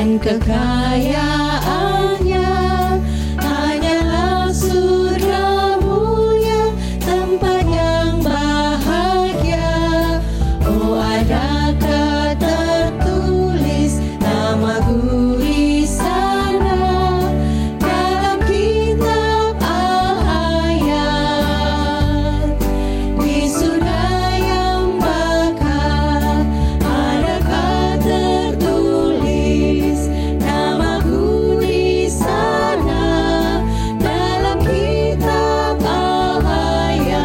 dan kekayaannya hanyalah surga mulia, tempat yang bahagia. Oh, adakah tertulis namaku di sana dalam kitab Al-Hayat, di surga yang bakal. Adakah tertulis namaku di sana dalam kitab Al-Hayat,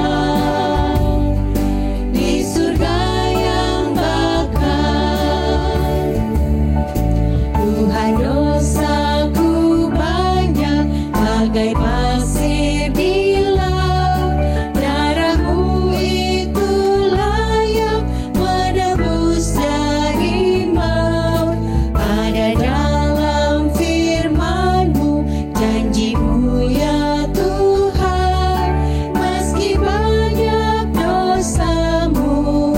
di surga yang bakal. Tuhan, dosaku banyak bagai pasir di laut, darah-Mu itulah yang menebus dari maut. Ada dalam firman-Mu, janji-Mu ya Tuhan, meski banyak dosamu,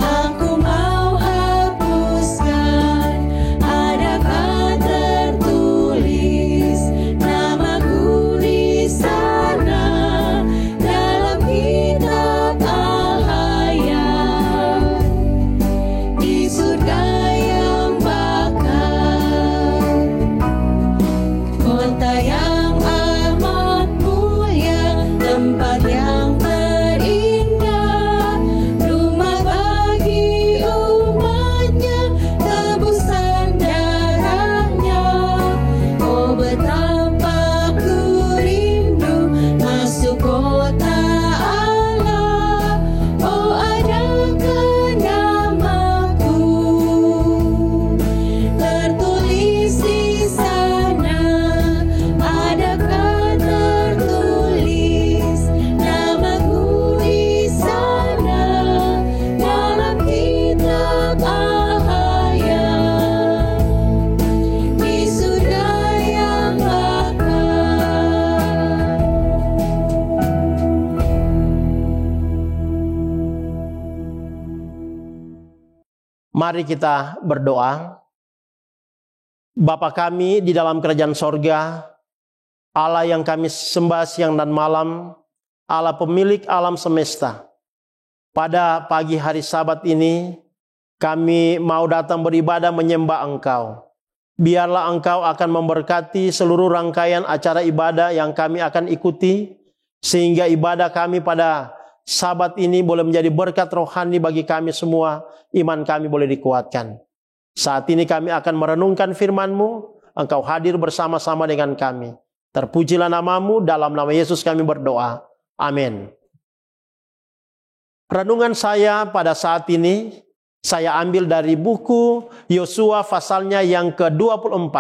aku mau hapuskan. Adakah tertulis namaku di sana dalam kitab Al-Hayat, di surga yang bakal. Kota yang amat mulia, tempat yang terindah, rumah bagi umatnya, tebusan darahnya. Oh, betapa ku rindu masuk kota Allah. Oh, adakah namaku tertulis di sana? Adakah tertulis namaku di sana dalam kitab Al-Hayat, di surga yang bakal. Mari kita berdoa. Bapa kami di dalam kerajaan sorga, Allah yang kami sembah siang dan malam, Allah pemilik alam semesta. Pada pagi hari Sabat ini, kami mau datang beribadah menyembah Engkau. Biarlah Engkau akan memberkati seluruh rangkaian acara ibadah yang kami akan ikuti, sehingga ibadah kami pada Sabat ini boleh menjadi berkat rohani bagi kami semua, iman kami boleh dikuatkan. Saat ini kami akan merenungkan firman-Mu, Engkau hadir bersama-sama dengan kami. Terpujilah nama-Mu, dalam nama Yesus kami berdoa. Amin. Renungan saya pada saat ini, saya ambil dari buku Yosua pasalnya yang ke-24,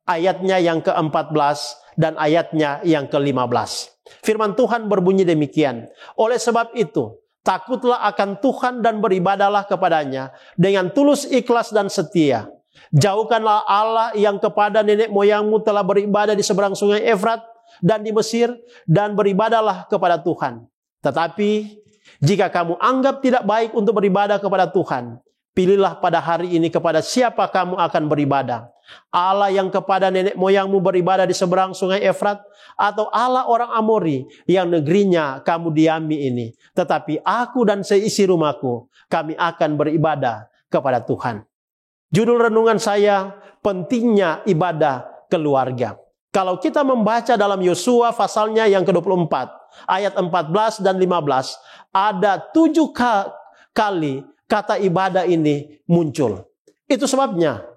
ayatnya yang ke-14, dan ayatnya yang ke-15. Firman Tuhan berbunyi demikian. Oleh sebab itu, takutlah akan Tuhan dan beribadahlah kepadanya dengan tulus ikhlas dan setia. Jauhkanlah Allah yang kepada nenek moyangmu telah beribadah di seberang sungai Efrat dan di Mesir, dan beribadahlah kepada Tuhan. Tetapi jika kamu anggap tidak baik untuk beribadah kepada Tuhan, pilihlah pada hari ini kepada siapa kamu akan beribadah. Allah yang kepada nenek moyangmu beribadah di seberang sungai Efrat, atau Allah orang Amori yang negerinya kamu diami ini. Tetapi aku dan seisi rumahku, kami akan beribadah kepada Tuhan. Judul renungan saya, pentingnya ibadah keluarga. Kalau kita membaca dalam Yosua pasalnya yang ke-24, ayat 14 dan 15, ada 7 kali kata ibadah ini muncul. Itu sebabnya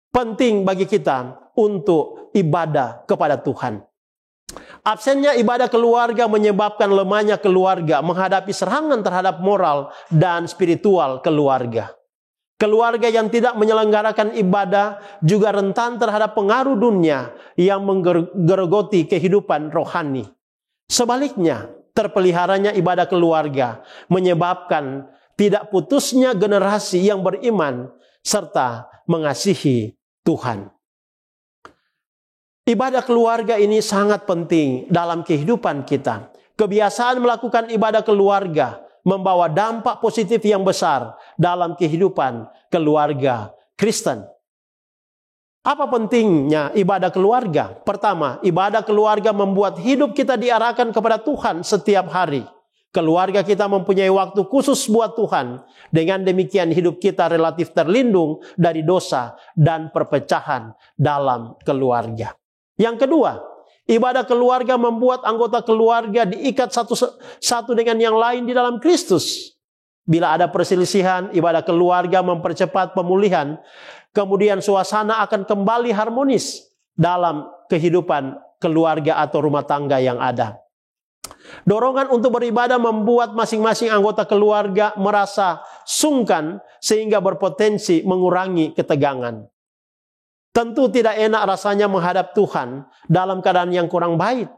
penting bagi kita untuk ibadah kepada Tuhan. Absennya ibadah keluarga menyebabkan lemahnya keluarga menghadapi serangan terhadap moral dan spiritual keluarga. Keluarga yang tidak menyelenggarakan ibadah juga rentan terhadap pengaruh dunia yang menggerogoti kehidupan rohani. Sebaliknya, terpeliharanya ibadah keluarga menyebabkan tidak putusnya generasi yang beriman serta mengasihi Tuhan. Ibadah keluarga ini sangat penting dalam kehidupan kita. Kebiasaan melakukan ibadah keluarga membawa dampak positif yang besar dalam kehidupan keluarga Kristen. Apa pentingnya ibadah keluarga? Pertama, ibadah keluarga membuat hidup kita diarahkan kepada Tuhan setiap hari. Keluarga kita mempunyai waktu khusus buat Tuhan. Dengan demikian hidup kita relatif terlindung dari dosa dan perpecahan dalam keluarga. Yang kedua, ibadah keluarga membuat anggota keluarga diikat satu dengan yang lain di dalam Kristus. Bila ada perselisihan, ibadah keluarga mempercepat pemulihan. Kemudian suasana akan kembali harmonis dalam kehidupan keluarga atau rumah tangga yang ada. Dorongan untuk beribadah membuat masing-masing anggota keluarga merasa sungkan sehingga berpotensi mengurangi ketegangan. Tentu tidak enak rasanya menghadap Tuhan dalam keadaan yang kurang baik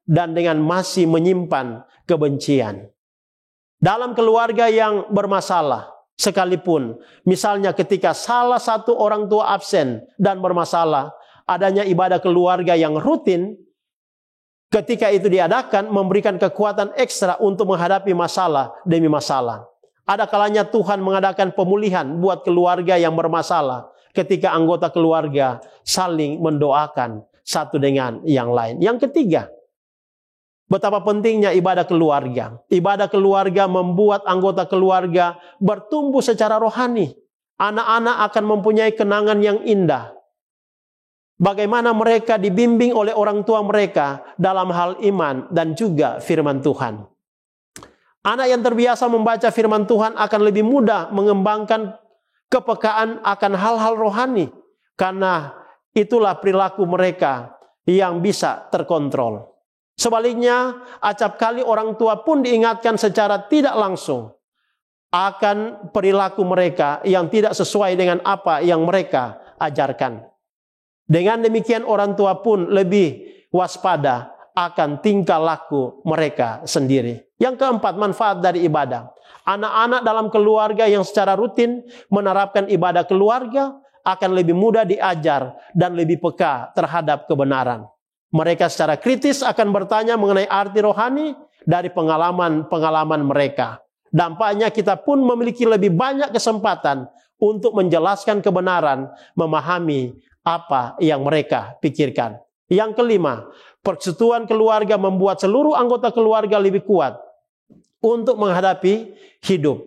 dan dengan masih menyimpan kebencian. Dalam keluarga yang bermasalah, sekalipun misalnya ketika salah satu orang tua absen dan bermasalah, adanya ibadah keluarga yang rutin ketika itu diadakan memberikan kekuatan ekstra untuk menghadapi masalah demi masalah. Ada kalanya Tuhan mengadakan pemulihan buat keluarga yang bermasalah ketika anggota keluarga saling mendoakan satu dengan yang lain. Yang ketiga, betapa pentingnya ibadah keluarga. Ibadah keluarga membuat anggota keluarga bertumbuh secara rohani. Anak-anak akan mempunyai kenangan yang indah. Bagaimana mereka dibimbing oleh orang tua mereka dalam hal iman dan juga firman Tuhan. Anak yang terbiasa membaca firman Tuhan akan lebih mudah mengembangkan kepekaan akan hal-hal rohani. Karena itulah perilaku mereka yang bisa terkontrol. Sebaliknya, acap kali orang tua pun diingatkan secara tidak langsung akan perilaku mereka yang tidak sesuai dengan apa yang mereka ajarkan. Dengan demikian orang tua pun lebih waspada akan tingkah laku mereka sendiri. Yang keempat, manfaat dari ibadah. Anak-anak dalam keluarga yang secara rutin menerapkan ibadah keluarga akan lebih mudah diajar dan lebih peka terhadap kebenaran. Mereka secara kritis akan bertanya mengenai arti rohani dari pengalaman-pengalaman mereka. Dampaknya kita pun memiliki lebih banyak kesempatan untuk menjelaskan kebenaran, memahami apa yang mereka pikirkan. Yang kelima, persekutuan keluarga membuat seluruh anggota keluarga lebih kuat untuk menghadapi hidup.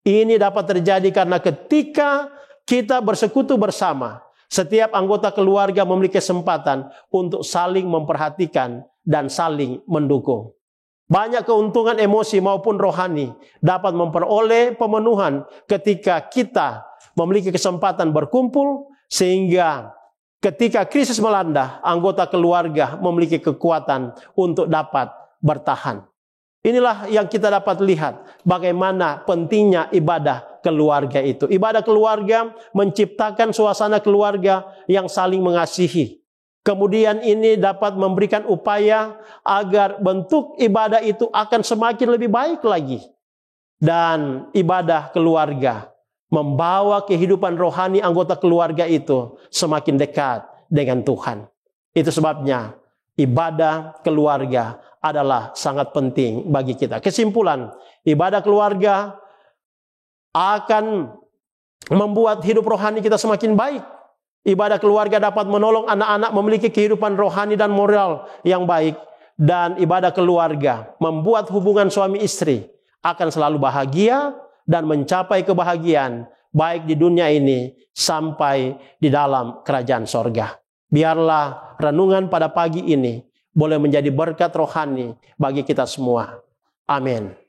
Ini dapat terjadi karena ketika kita bersekutu bersama, setiap anggota keluarga memiliki kesempatan untuk saling memperhatikan dan saling mendukung. Banyak keuntungan emosi maupun rohani dapat memperoleh pemenuhan ketika kita memiliki kesempatan berkumpul, sehingga ketika krisis melanda, anggota keluarga memiliki kekuatan untuk dapat bertahan. Inilah yang kita dapat lihat bagaimana pentingnya ibadah keluarga itu. Ibadah keluarga menciptakan suasana keluarga yang saling mengasihi. Kemudian ini dapat memberikan upaya agar bentuk ibadah itu akan semakin lebih baik lagi. Dan ibadah keluarga membawa kehidupan rohani anggota keluarga itu semakin dekat dengan Tuhan. Itu sebabnya ibadah keluarga adalah sangat penting bagi kita. Kesimpulan, ibadah keluarga akan membuat hidup rohani kita semakin baik. Ibadah keluarga dapat menolong anak-anak memiliki kehidupan rohani dan moral yang baik. Dan ibadah keluarga membuat hubungan suami istri akan selalu bahagia dan mencapai kebahagiaan baik di dunia ini sampai di dalam kerajaan sorga. Biarlah renungan pada pagi ini boleh menjadi berkat rohani bagi kita semua. Amin.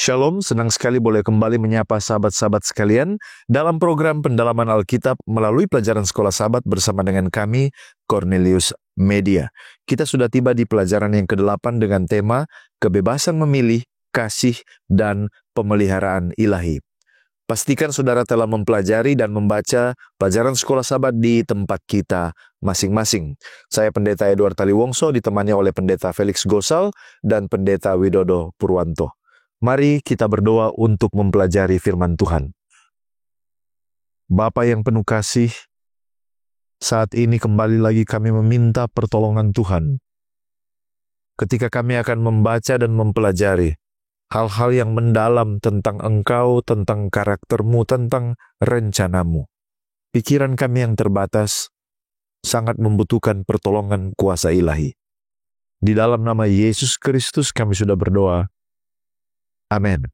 Shalom, senang sekali boleh kembali menyapa sahabat-sahabat sekalian dalam program pendalaman Alkitab melalui pelajaran Sekolah Sabat bersama dengan kami, Cornelius Media. Kita sudah tiba di pelajaran yang ke-8 dengan tema Kebebasan Memilih, Kasih, dan Pemeliharaan Ilahi. Pastikan saudara telah mempelajari dan membaca pelajaran Sekolah Sabat di tempat kita masing-masing. Saya Pendeta Edward Taliwongso ditemani oleh Pendeta Felix Gosal dan Pendeta Widodo Purwanto. Mari kita berdoa untuk mempelajari firman Tuhan. Bapa yang penuh kasih, saat ini kembali lagi kami meminta pertolongan Tuhan. Ketika kami akan membaca dan mempelajari hal-hal yang mendalam tentang Engkau, tentang karakter-Mu, tentang rencana-Mu. Pikiran kami yang terbatas sangat membutuhkan pertolongan kuasa ilahi. Di dalam nama Yesus Kristus kami sudah berdoa. Amin.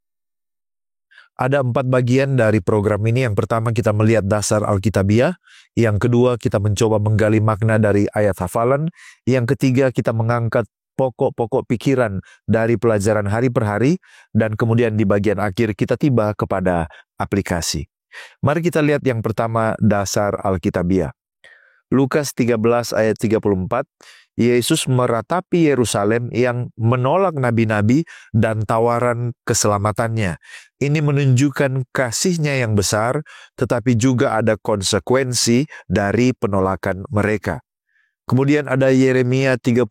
Ada 4 bagian dari program ini. Yang pertama kita melihat dasar Alkitabiah. Yang kedua kita mencoba menggali makna dari ayat hafalan. Yang ketiga kita mengangkat pokok-pokok pikiran dari pelajaran hari per hari. Dan kemudian di bagian akhir kita tiba kepada aplikasi. Mari kita lihat yang pertama dasar Alkitabiah. Lukas 13 ayat 34. Yesus meratapi Yerusalem yang menolak nabi-nabi dan tawaran keselamatannya. Ini menunjukkan kasihnya yang besar, tetapi juga ada konsekuensi dari penolakan mereka. Kemudian ada Yeremia 32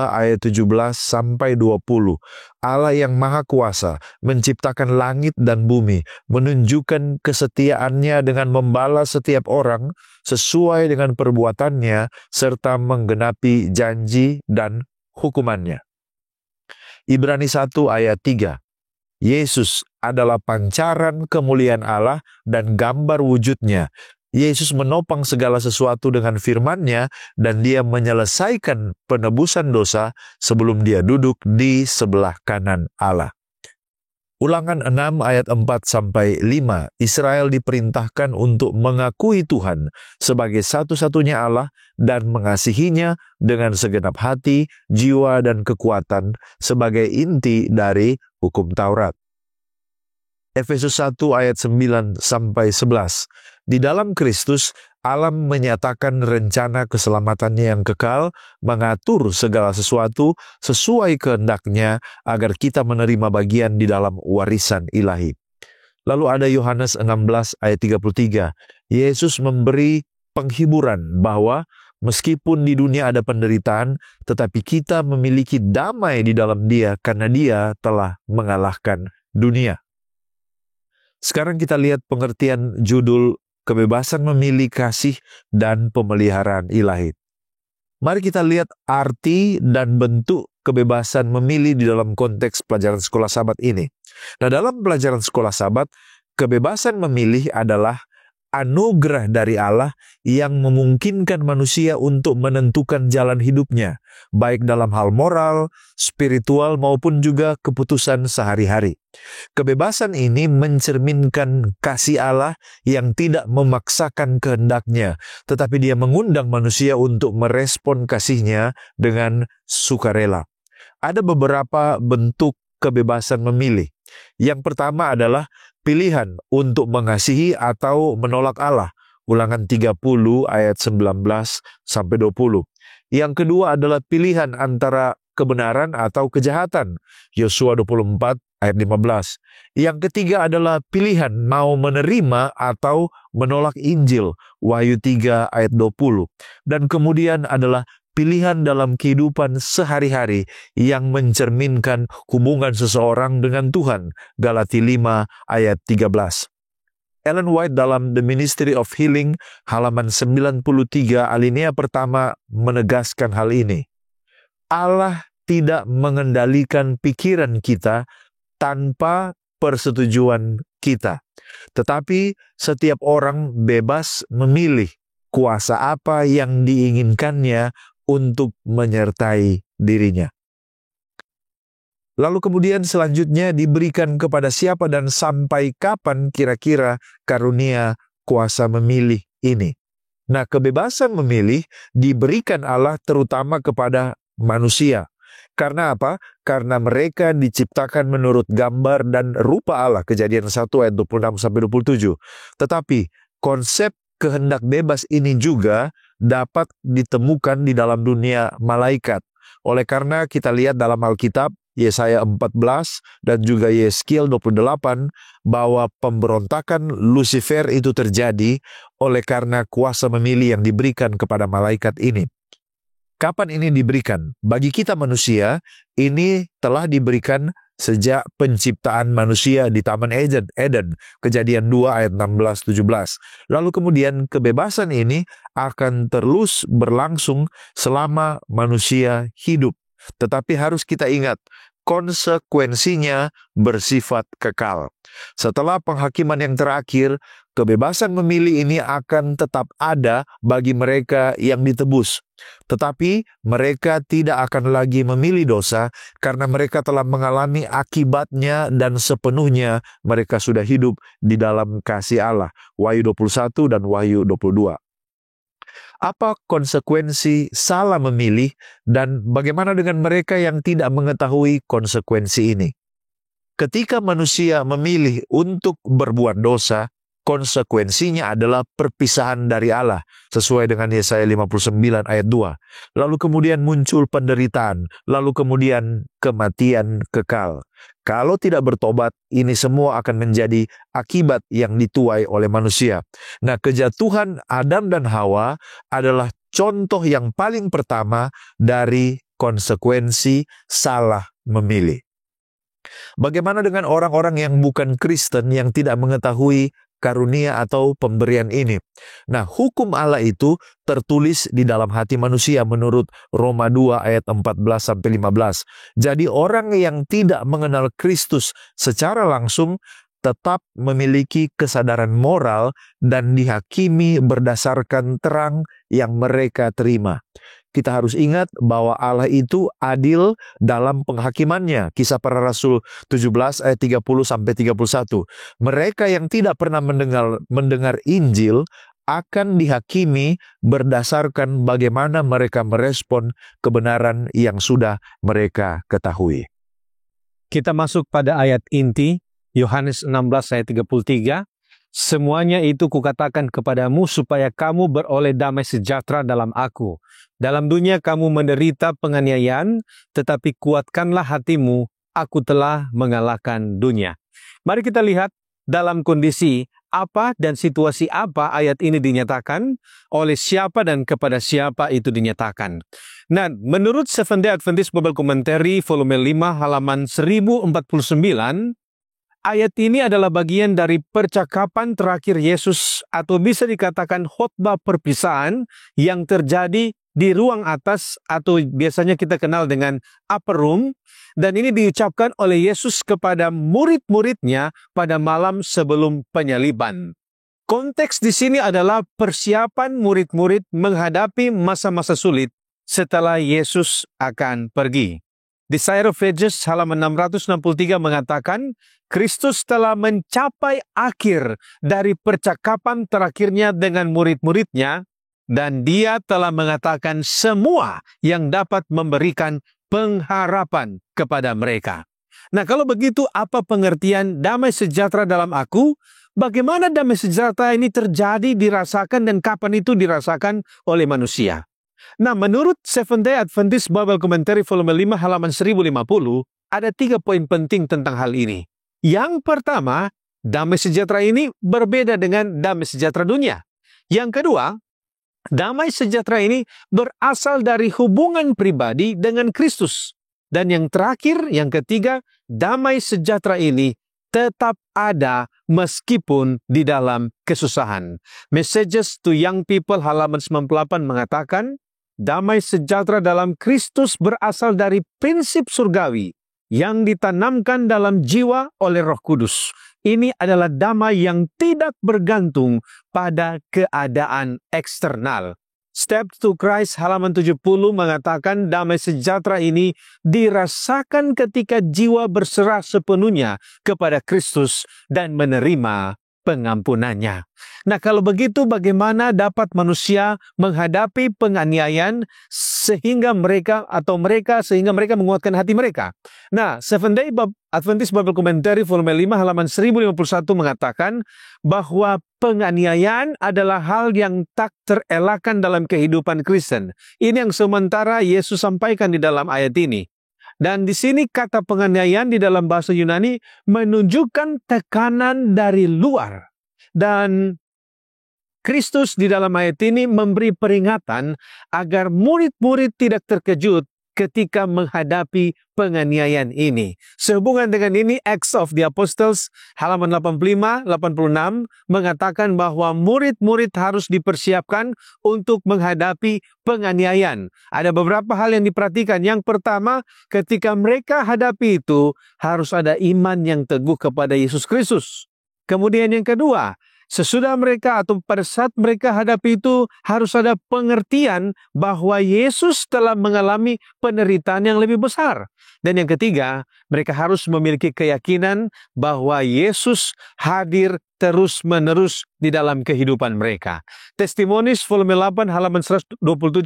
ayat 17 sampai 20. Allah yang Maha Kuasa menciptakan langit dan bumi, menunjukkan kesetiaannya dengan membalas setiap orang sesuai dengan perbuatannya serta menggenapi janji dan hukumannya. Ibrani 1 ayat 3. Yesus adalah pancaran kemuliaan Allah dan gambar wujudnya. Yesus menopang segala sesuatu dengan firman-Nya dan Dia menyelesaikan penebusan dosa sebelum Dia duduk di sebelah kanan Allah. Ulangan 6 ayat 4-5, Israel diperintahkan untuk mengakui Tuhan sebagai satu-satunya Allah dan mengasihinya dengan segenap hati, jiwa, dan kekuatan sebagai inti dari hukum Taurat. Efesus 1 ayat 9-11. Di dalam Kristus, Allah menyatakan rencana keselamatannya yang kekal, mengatur segala sesuatu sesuai kehendak-Nya agar kita menerima bagian di dalam warisan ilahi. Lalu ada Yohanes 16 ayat 33. Yesus memberi penghiburan bahwa meskipun di dunia ada penderitaan, tetapi kita memiliki damai di dalam Dia karena Dia telah mengalahkan dunia. Sekarang kita lihat pengertian judul Kebebasan Memilih, Kasih, dan Pemeliharaan Ilahi. Mari kita lihat arti dan bentuk kebebasan memilih di dalam konteks pelajaran Sekolah Sabat ini. Nah, dalam pelajaran Sekolah Sabat, kebebasan memilih adalah anugerah dari Allah yang memungkinkan manusia untuk menentukan jalan hidupnya, baik dalam hal moral, spiritual, maupun juga keputusan sehari-hari. Kebebasan ini mencerminkan kasih Allah yang tidak memaksakan kehendak-Nya, tetapi Dia mengundang manusia untuk merespon kasih-Nya dengan sukarela. Ada beberapa bentuk kebebasan memilih. Yang pertama adalah pilihan untuk mengasihi atau menolak Allah. Ulangan 30 ayat 19-20. Yang kedua adalah pilihan antara kebenaran atau kejahatan. Yosua 24 ayat 15. Yang ketiga adalah pilihan mau menerima atau menolak Injil. Wahyu 3 ayat 20. Dan kemudian adalah pilihan dalam kehidupan sehari-hari yang mencerminkan hubungan seseorang dengan Tuhan. Galati 5 ayat 13. Ellen White dalam The Ministry of Healing halaman 93 alinea pertama menegaskan hal ini. Allah tidak mengendalikan pikiran kita tanpa persetujuan kita. Tetapi setiap orang bebas memilih kuasa apa yang diinginkannya untuk menyertai dirinya. Lalu kemudian selanjutnya diberikan kepada siapa dan sampai kapan kira-kira karunia kuasa memilih ini. Nah, kebebasan memilih diberikan Allah terutama kepada manusia. Karena apa? Karena mereka diciptakan menurut gambar dan rupa Allah. Kejadian 1 ayat 26-27. Tetapi konsep kehendak bebas ini juga dapat ditemukan di dalam dunia malaikat. Oleh karena kita lihat dalam Alkitab, Yesaya 14 dan juga Yeskiel 28, bahwa pemberontakan Lucifer itu terjadi oleh karena kuasa memilih yang diberikan kepada malaikat ini. Kapan ini diberikan? Bagi kita manusia, ini telah diberikan sejak penciptaan manusia di Taman Eden, Kejadian 2 ayat 16-17. Lalu kemudian kebebasan ini akan terus berlangsung selama manusia hidup. Tetapi harus kita ingat, konsekuensinya bersifat kekal. Setelah penghakiman yang terakhir, kebebasan memilih ini akan tetap ada bagi mereka yang ditebus. Tetapi mereka tidak akan lagi memilih dosa karena mereka telah mengalami akibatnya dan sepenuhnya mereka sudah hidup di dalam kasih Allah. Wahyu 21 dan Wahyu 22. Apa konsekuensi salah memilih dan bagaimana dengan mereka yang tidak mengetahui konsekuensi ini? Ketika manusia memilih untuk berbuat dosa, konsekuensinya adalah perpisahan dari Allah, sesuai dengan Yesaya 59 ayat 2. Lalu kemudian muncul penderitaan, lalu kemudian kematian kekal. Kalau tidak bertobat, ini semua akan menjadi akibat yang dituai oleh manusia. Nah, kejatuhan Adam dan Hawa adalah contoh yang paling pertama dari konsekuensi salah memilih. Bagaimana dengan orang-orang yang bukan Kristen yang tidak mengetahui karunia atau pemberian ini? Nah, hukum Allah itu tertulis di dalam hati manusia menurut Roma 2 ayat 14-15. Jadi orang yang tidak mengenal Kristus secara langsung tetap memiliki kesadaran moral dan dihakimi berdasarkan terang yang mereka terima. Kita harus ingat bahwa Allah itu adil dalam penghakimannya. Kisah Para Rasul 17 ayat 30-31. Mereka yang tidak pernah mendengar Injil akan dihakimi berdasarkan bagaimana mereka merespon kebenaran yang sudah mereka ketahui. Kita masuk pada ayat inti, Yohanes 16 ayat 33. Semuanya itu kukatakan kepadamu supaya kamu beroleh damai sejahtera dalam aku. Dalam dunia kamu menderita penganiayaan, tetapi kuatkanlah hatimu, aku telah mengalahkan dunia. Mari kita lihat dalam kondisi apa dan situasi apa ayat ini dinyatakan, oleh siapa dan kepada siapa itu dinyatakan. Nah, menurut Seventh-day Adventist Bible Commentary volume 5 halaman 1049, ayat ini adalah bagian dari percakapan terakhir Yesus atau bisa dikatakan khotbah perpisahan yang terjadi di ruang atas atau biasanya kita kenal dengan upper room, dan ini diucapkan oleh Yesus kepada murid-muridnya pada malam sebelum penyaliban. Konteks di sini adalah persiapan murid-murid menghadapi masa-masa sulit setelah Yesus akan pergi. Desire of Ages halaman 663 mengatakan, Kristus telah mencapai akhir dari percakapan terakhirnya dengan murid-muridnya, dan dia telah mengatakan semua yang dapat memberikan pengharapan kepada mereka. Nah, kalau begitu apa pengertian damai sejahtera dalam aku? Bagaimana damai sejahtera ini terjadi, dirasakan, dan kapan itu dirasakan oleh manusia? Nah, menurut Seventh-day Adventist Bible Commentary volume 5 halaman 1050, ada 3 poin penting tentang hal ini. Yang pertama, damai sejahtera ini berbeda dengan damai sejahtera dunia. Yang kedua, damai sejahtera ini berasal dari hubungan pribadi dengan Kristus. Dan yang terakhir, yang ketiga, damai sejahtera ini tetap ada meskipun di dalam kesusahan. Messages to Young People halaman 98 mengatakan, damai sejahtera dalam Kristus berasal dari prinsip surgawi yang ditanamkan dalam jiwa oleh Roh Kudus. Ini adalah damai yang tidak bergantung pada keadaan eksternal. Step to Christ halaman 70 mengatakan damai sejahtera ini dirasakan ketika jiwa berserah sepenuhnya kepada Kristus dan menerima pengampunannya. Nah, kalau begitu bagaimana dapat manusia menghadapi penganiayaan sehingga mereka menguatkan hati mereka? Nah, Seventh Day Adventist Bible Commentary volume 5 halaman 1051 mengatakan bahwa penganiayaan adalah hal yang tak terelakkan dalam kehidupan Kristen. Ini yang sementara Yesus sampaikan di dalam ayat ini. Dan di sini kata penganiayaan di dalam bahasa Yunani menunjukkan tekanan dari luar. Dan Kristus di dalam ayat ini memberi peringatan agar murid-murid tidak terkejut ketika menghadapi penganiayaan ini. Sehubungan dengan ini, Acts of the Apostles halaman 85-86 mengatakan bahwa murid-murid harus dipersiapkan untuk menghadapi penganiayaan. Ada beberapa hal yang diperhatikan. Yang pertama, ketika mereka hadapi itu, harus ada iman yang teguh kepada Yesus Kristus. Kemudian yang kedua, sesudah mereka atau pada saat mereka hadapi itu harus ada pengertian bahwa Yesus telah mengalami penderitaan yang lebih besar. Dan yang ketiga, mereka harus memiliki keyakinan bahwa Yesus hadir terus-menerus di dalam kehidupan mereka. Testimonies volume 8 halaman 127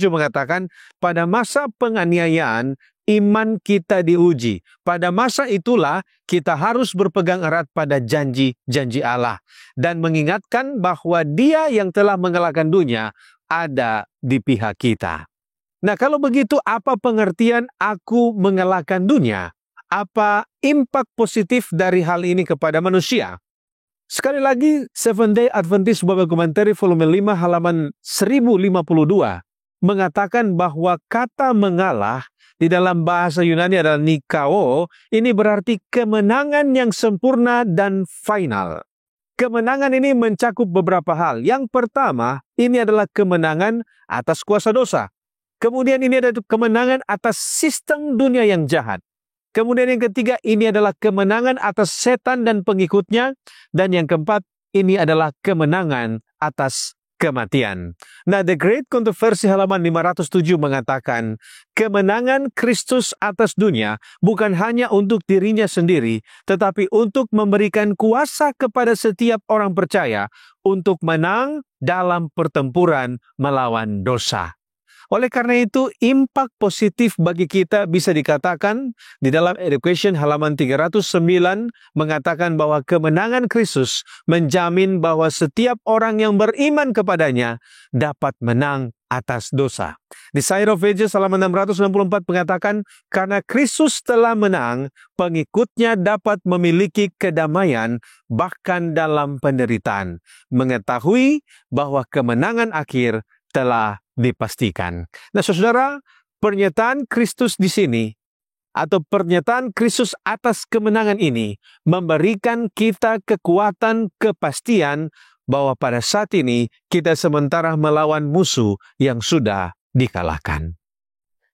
mengatakan, pada masa penganiayaan, iman kita diuji. Pada masa itulah kita harus berpegang erat pada janji-janji Allah dan mengingatkan bahwa Dia yang telah mengalahkan dunia ada di pihak kita. Nah, kalau begitu apa pengertian aku mengalahkan dunia? Apa impak positif dari hal ini kepada manusia? Sekali lagi, Seventh Day Adventist Bible Commentary volume 5 halaman 1052 mengatakan bahwa kata mengalah di dalam bahasa Yunani adalah nikao. Ini berarti kemenangan yang sempurna dan final. Kemenangan ini mencakup beberapa hal. Yang pertama, ini adalah kemenangan atas kuasa dosa. Kemudian ini adalah kemenangan atas sistem dunia yang jahat. Kemudian yang ketiga, ini adalah kemenangan atas setan dan pengikutnya. Dan yang keempat, ini adalah kemenangan atas kematian. Nah, The Great Controversy halaman 507 mengatakan, kemenangan Kristus atas dunia bukan hanya untuk dirinya sendiri, tetapi untuk memberikan kuasa kepada setiap orang percaya untuk menang dalam pertempuran melawan dosa. Oleh karena itu, impak positif bagi kita bisa dikatakan di dalam Education halaman 309 mengatakan bahwa kemenangan Kristus menjamin bahwa setiap orang yang beriman kepadanya dapat menang atas dosa. Di Sire of Ages halaman 664 mengatakan, karena Kristus telah menang, pengikutnya dapat memiliki kedamaian bahkan dalam penderitaan, mengetahui bahwa kemenangan akhir telah dipastikan. Nah, saudara, pernyataan Kristus di sini atau pernyataan Kristus atas kemenangan ini memberikan kita kekuatan, kepastian bahwa pada saat ini kita sementara melawan musuh yang sudah dikalahkan.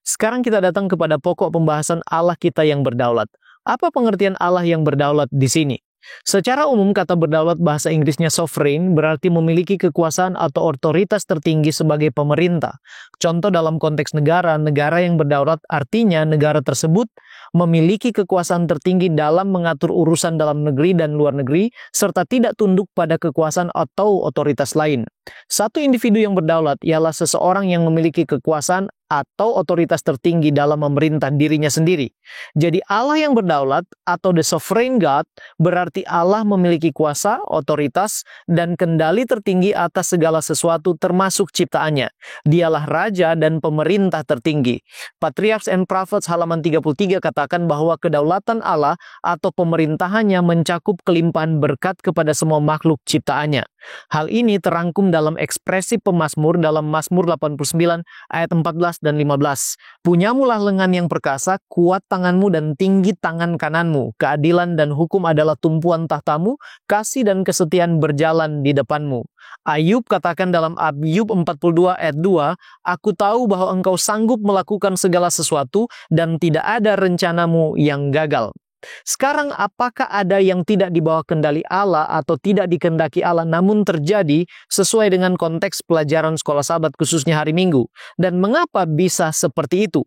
Sekarang kita datang kepada pokok pembahasan Allah kita yang berdaulat. Apa pengertian Allah yang berdaulat di sini? Secara umum, kata berdaulat bahasa Inggrisnya sovereign berarti memiliki kekuasaan atau otoritas tertinggi sebagai pemerintah. Contoh dalam konteks negara yang berdaulat artinya negara tersebut memiliki kekuasaan tertinggi dalam mengatur urusan dalam negeri dan luar negeri, serta tidak tunduk pada kekuasaan atau otoritas lain. Satu individu yang berdaulat ialah seseorang yang memiliki kekuasaan atau otoritas tertinggi dalam memerintah dirinya sendiri. Jadi Allah yang berdaulat atau the sovereign God berarti Allah memiliki kuasa, otoritas, dan kendali tertinggi atas segala sesuatu termasuk ciptaannya. Dialah raja dan pemerintah tertinggi. Patriarchs and Prophets halaman 33 katakan bahwa kedaulatan Allah atau pemerintahannya mencakup kelimpahan berkat kepada semua makhluk ciptaannya. Hal ini terangkum dalam ekspresi pemazmur dalam Mazmur 89 ayat 14 dan 15. Punyamulah lengan yang perkasa, kuat tanganmu dan tinggi tangan kananmu. Keadilan dan hukum adalah tumpuan tahtamu, kasih dan kesetiaan berjalan di depanmu. Ayub katakan dalam Ayub 42 ayat 2, aku tahu bahwa engkau sanggup melakukan segala sesuatu dan tidak ada rencanamu yang gagal. Sekarang, apakah ada yang tidak di bawah kendali Allah atau tidak dikehendaki Allah namun terjadi sesuai dengan konteks pelajaran sekolah Sabat khususnya hari Minggu? Dan mengapa bisa seperti itu?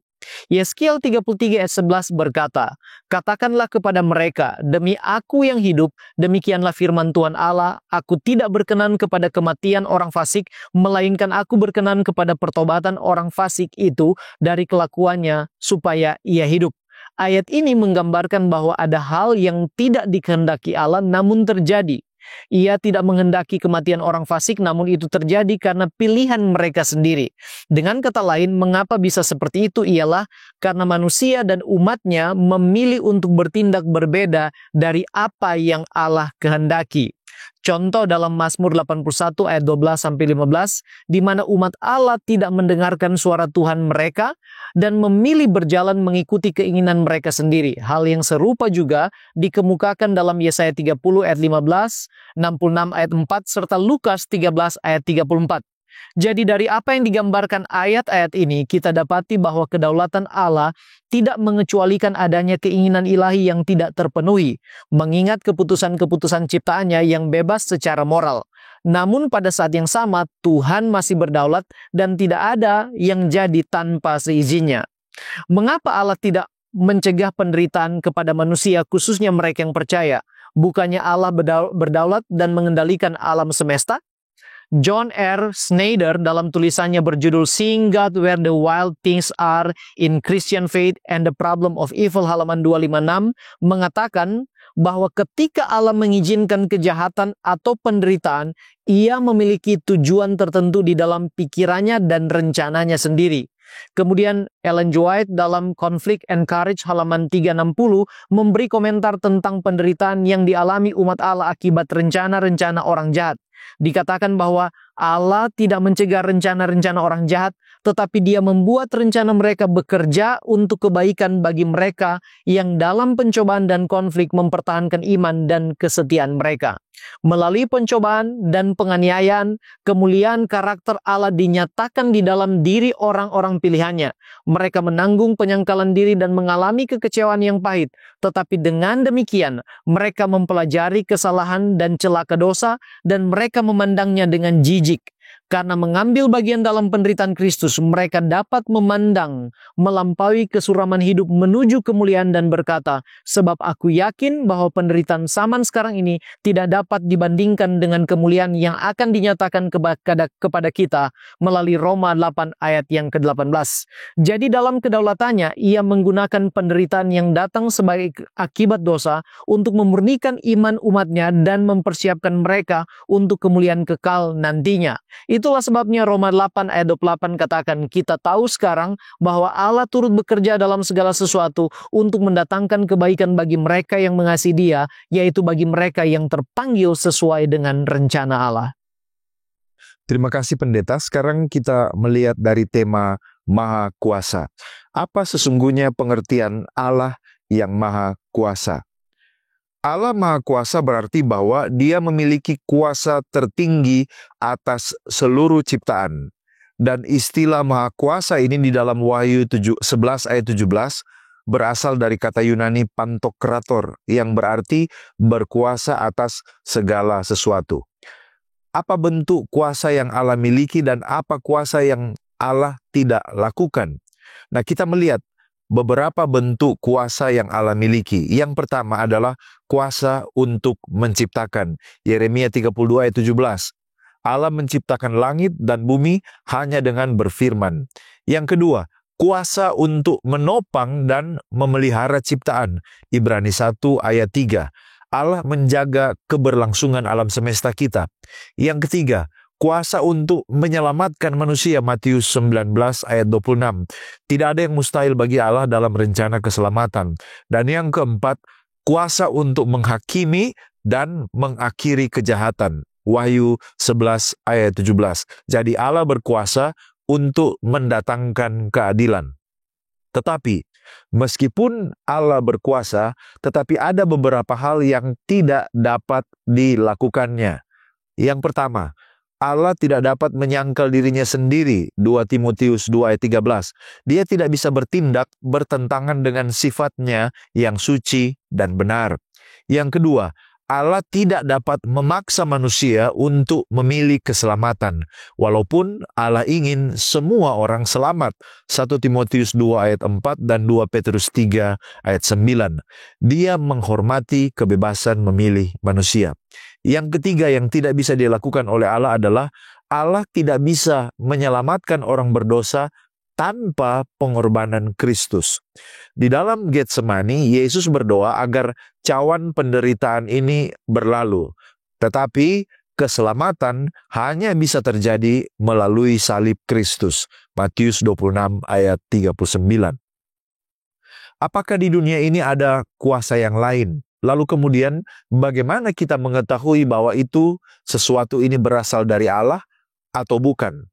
Yeskiel 33 ayat 11 berkata, "Katakanlah kepada mereka, demi aku yang hidup, demikianlah firman Tuhan Allah, aku tidak berkenan kepada kematian orang fasik, melainkan aku berkenan kepada pertobatan orang fasik itu dari kelakuannya supaya ia hidup." Ayat ini menggambarkan bahwa ada hal yang tidak dikehendaki Allah namun terjadi. Ia tidak menghendaki kematian orang fasik, namun itu terjadi karena pilihan mereka sendiri. Dengan kata lain, mengapa bisa seperti itu ialah karena manusia dan umatnya memilih untuk bertindak berbeda dari apa yang Allah kehendaki. Contoh dalam Mazmur 81 ayat 12-15, di mana umat Allah tidak mendengarkan suara Tuhan mereka dan memilih berjalan mengikuti keinginan mereka sendiri. Hal yang serupa juga dikemukakan dalam Yesaya 30 ayat 15, 66 ayat 4, serta Lukas 13 ayat 34. Jadi dari apa yang digambarkan ayat-ayat ini, kita dapati bahwa kedaulatan Allah tidak mengecualikan adanya keinginan ilahi yang tidak terpenuhi, mengingat keputusan-keputusan ciptaannya yang bebas secara moral. Namun pada saat yang sama, Tuhan masih berdaulat dan tidak ada yang jadi tanpa seizinnya. Mengapa Allah tidak mencegah penderitaan kepada manusia, khususnya mereka yang percaya? Bukannya Allah berdaulat dan mengendalikan alam semesta? John R. Snyder dalam tulisannya berjudul Seeing God Where the Wild Things Are in Christian Faith and the Problem of Evil halaman 256 mengatakan bahwa ketika Allah mengizinkan kejahatan atau penderitaan, ia memiliki tujuan tertentu di dalam pikirannya dan rencananya sendiri. Kemudian Ellen G. White dalam Conflict and Courage halaman 360 memberi komentar tentang penderitaan yang dialami umat Allah akibat rencana-rencana orang jahat. Dikatakan bahwa Allah tidak mencegah rencana-rencana orang jahat, tetapi Dia membuat rencana mereka bekerja untuk kebaikan bagi mereka yang dalam pencobaan dan konflik mempertahankan iman dan kesetiaan mereka. Melalui pencobaan dan penganiayaan, kemuliaan karakter Allah dinyatakan di dalam diri orang-orang pilihannya. Mereka menanggung penyangkalan diri dan mengalami kekecewaan yang pahit. Tetapi dengan demikian, mereka mempelajari kesalahan dan celaka dosa, dan mereka memandangnya dengan jijik. Karena mengambil bagian dalam penderitaan Kristus, mereka dapat memandang melampaui kesuraman hidup menuju kemuliaan dan berkata, "Sebab aku yakin bahwa penderitaan zaman sekarang ini tidak dapat dibandingkan dengan kemuliaan yang akan dinyatakan kepada kita melalui Roma 8 ayat yang ke-18. Jadi dalam kedaulatannya, ia menggunakan penderitaan yang datang sebagai akibat dosa untuk memurnikan iman umatnya dan mempersiapkan mereka untuk kemuliaan kekal nantinya. Itulah sebabnya Roma 8 ayat 28 katakan, kita tahu sekarang bahwa Allah turut bekerja dalam segala sesuatu untuk mendatangkan kebaikan bagi mereka yang mengasihi Dia, yaitu bagi mereka yang terpanggil sesuai dengan rencana Allah. Terima kasih pendeta. Sekarang kita melihat dari tema Maha Kuasa. Apa sesungguhnya pengertian Allah yang Maha Kuasa? Allah Maha Kuasa berarti bahwa Dia memiliki kuasa tertinggi atas seluruh ciptaan. Dan istilah Maha Kuasa ini di dalam Wahyu 11 ayat 17 berasal dari kata Yunani pantokrator yang berarti berkuasa atas segala sesuatu. Apa bentuk kuasa yang Allah miliki dan apa kuasa yang Allah tidak lakukan? Nah, kita melihat beberapa bentuk kuasa yang Allah miliki. Yang pertama adalah kuasa untuk menciptakan. Yeremia 32 ayat 17. Allah menciptakan langit dan bumi hanya dengan berfirman. Yang kedua, kuasa untuk menopang dan memelihara ciptaan. Ibrani 1 ayat 3. Allah menjaga keberlangsungan alam semesta kita. Yang ketiga, kuasa untuk menyelamatkan manusia. Matius 19 ayat 26. Tidak ada yang mustahil bagi Allah dalam rencana keselamatan. Dan yang keempat, kuasa untuk menghakimi dan mengakhiri kejahatan. Wahyu 11 ayat 17. Jadi Allah berkuasa untuk mendatangkan keadilan. Tetapi meskipun Allah berkuasa, tetapi ada beberapa hal yang tidak dapat dilakukannya. Yang pertama, Allah tidak dapat menyangkal dirinya sendiri. 2 Timotius 2 ayat 13. Dia tidak bisa bertindak bertentangan dengan sifatnya yang suci dan benar. Yang kedua, Allah tidak dapat memaksa manusia untuk memilih keselamatan, walaupun Allah ingin semua orang selamat. 1 Timotius 2 ayat 4 dan 2 Petrus 3 ayat 9. Dia menghormati kebebasan memilih manusia. Yang ketiga yang tidak bisa dilakukan oleh Allah adalah Allah tidak bisa menyelamatkan orang berdosa tanpa pengorbanan Kristus. Di dalam Getsemani, Yesus berdoa agar cawan penderitaan ini berlalu. Tetapi keselamatan hanya bisa terjadi melalui salib Kristus. Matius 26 ayat 39. Apakah di dunia ini ada kuasa yang lain? Lalu kemudian bagaimana kita mengetahui bahwa itu sesuatu ini berasal dari Allah atau bukan?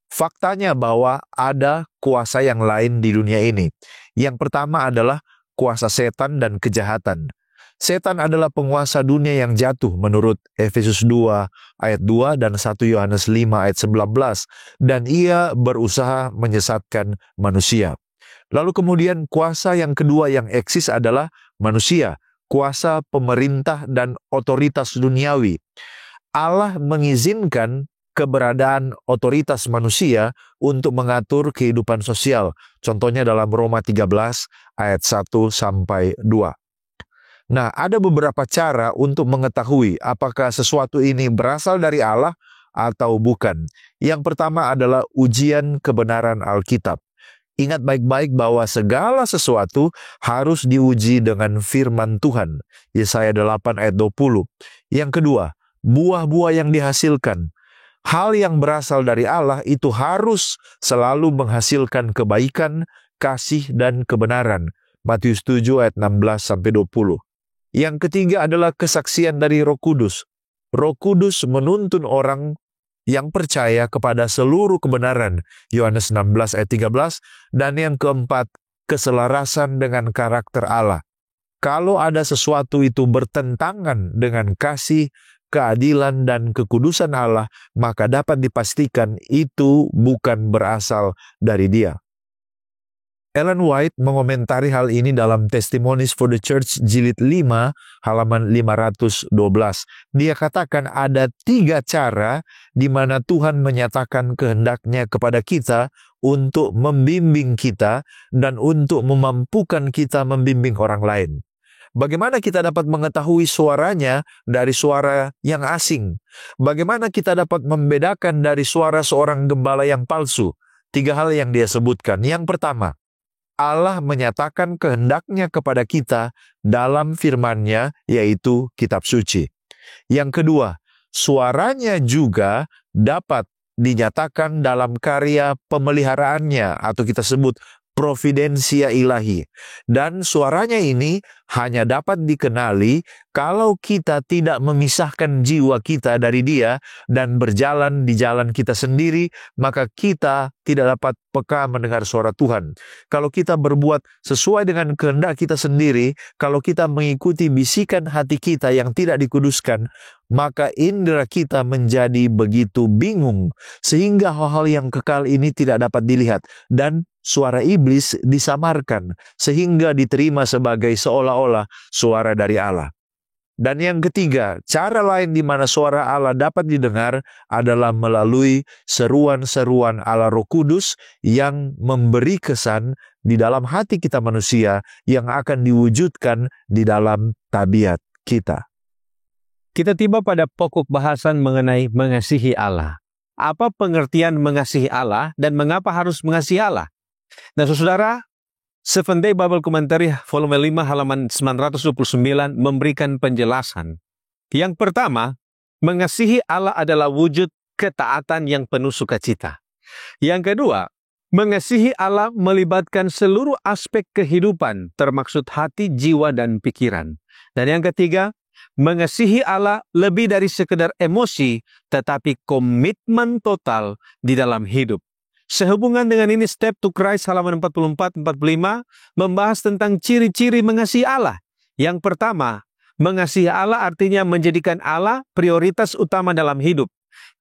Faktanya bahwa ada kuasa yang lain di dunia ini. Yang pertama adalah kuasa setan dan kejahatan. Setan adalah penguasa dunia yang jatuh menurut Efesus 2 ayat 2 dan 1 Yohanes 5 ayat 19. Dan ia berusaha menyesatkan manusia. Lalu kemudian kuasa yang kedua yang eksis adalah manusia. Kuasa pemerintah dan otoritas duniawi. Allah mengizinkan keberadaan otoritas manusia untuk mengatur kehidupan sosial. Contohnya dalam Roma 13 ayat 1 sampai 2. Nah, ada beberapa cara untuk mengetahui apakah sesuatu ini berasal dari Allah atau bukan. Yang pertama adalah ujian kebenaran Alkitab. Ingat baik-baik bahwa segala sesuatu harus diuji dengan firman Tuhan. Yesaya 8 ayat 20. Yang kedua, buah-buah yang dihasilkan. Hal yang berasal dari Allah itu harus selalu menghasilkan kebaikan, kasih, dan kebenaran. Matius 7 ayat 16-20. Yang ketiga adalah kesaksian dari Roh Kudus. Roh Kudus menuntun orang yang percaya kepada seluruh kebenaran. Yohanes 16 ayat 13. Dan yang keempat, keselarasan dengan karakter Allah. Kalau ada sesuatu itu bertentangan dengan kasih, keadilan dan kekudusan Allah, maka dapat dipastikan itu bukan berasal dari Dia. Ellen White mengomentari hal ini dalam Testimonies for the Church jilid 5 halaman 512. Dia katakan ada 3 cara di mana Tuhan menyatakan kehendaknya kepada kita untuk membimbing kita dan untuk memampukan kita membimbing orang lain. Bagaimana kita dapat mengetahui suaranya dari suara yang asing? Bagaimana kita dapat membedakan dari suara seorang gembala yang palsu? 3 hal yang dia sebutkan. Yang pertama, Allah menyatakan kehendaknya kepada kita dalam firman-Nya, yaitu kitab suci. Yang kedua, suaranya juga dapat dinyatakan dalam karya pemeliharaannya, atau kita sebut providensia ilahi. Dan suaranya ini hanya dapat dikenali kalau kita tidak memisahkan jiwa kita dari Dia dan berjalan di jalan kita sendiri, maka kita tidak dapat peka mendengar suara Tuhan. Kalau kita berbuat sesuai dengan kehendak kita sendiri, kalau kita mengikuti bisikan hati kita yang tidak dikuduskan, maka indera kita menjadi begitu bingung, sehingga hal-hal yang kekal ini tidak dapat dilihat, dan suara iblis disamarkan, sehingga diterima sebagai seolah-olah suara dari Allah. Dan yang ketiga, cara lain di mana suara Allah dapat didengar adalah melalui seruan-seruan Allah Roh Kudus yang memberi kesan di dalam hati kita manusia yang akan diwujudkan di dalam tabiat kita. Kita tiba pada pokok bahasan mengenai mengasihi Allah. Apa pengertian mengasihi Allah dan mengapa harus mengasihi Allah? Nah, saudara, Seventh Day Bible Commentary volume 5 halaman 929 memberikan penjelasan. Yang pertama, mengasihi Allah adalah wujud ketaatan yang penuh sukacita. Yang kedua, mengasihi Allah melibatkan seluruh aspek kehidupan, termaksud hati, jiwa, dan pikiran. Dan yang ketiga, mengasihi Allah lebih dari sekedar emosi, tetapi komitmen total di dalam hidup. Sehubungan dengan ini, Step to Christ halaman 44-45 membahas tentang ciri-ciri mengasihi Allah. Yang pertama, mengasihi Allah artinya menjadikan Allah prioritas utama dalam hidup.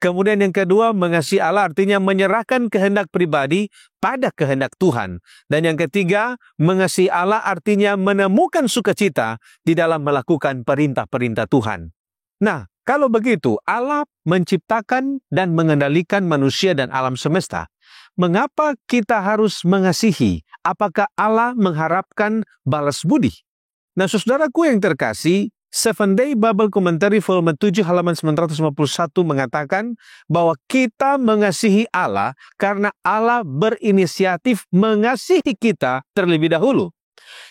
Kemudian yang kedua, mengasihi Allah artinya menyerahkan kehendak pribadi pada kehendak Tuhan. Dan yang ketiga, mengasihi Allah artinya menemukan sukacita di dalam melakukan perintah-perintah Tuhan. Nah, kalau begitu, Allah menciptakan dan mengendalikan manusia dan alam semesta. Mengapa kita harus mengasihi? Apakah Allah mengharapkan balas budi? Nah, saudaraku yang terkasih, Seven Day Bible Commentary volume 7 halaman 951 mengatakan bahwa kita mengasihi Allah karena Allah berinisiatif mengasihi kita terlebih dahulu.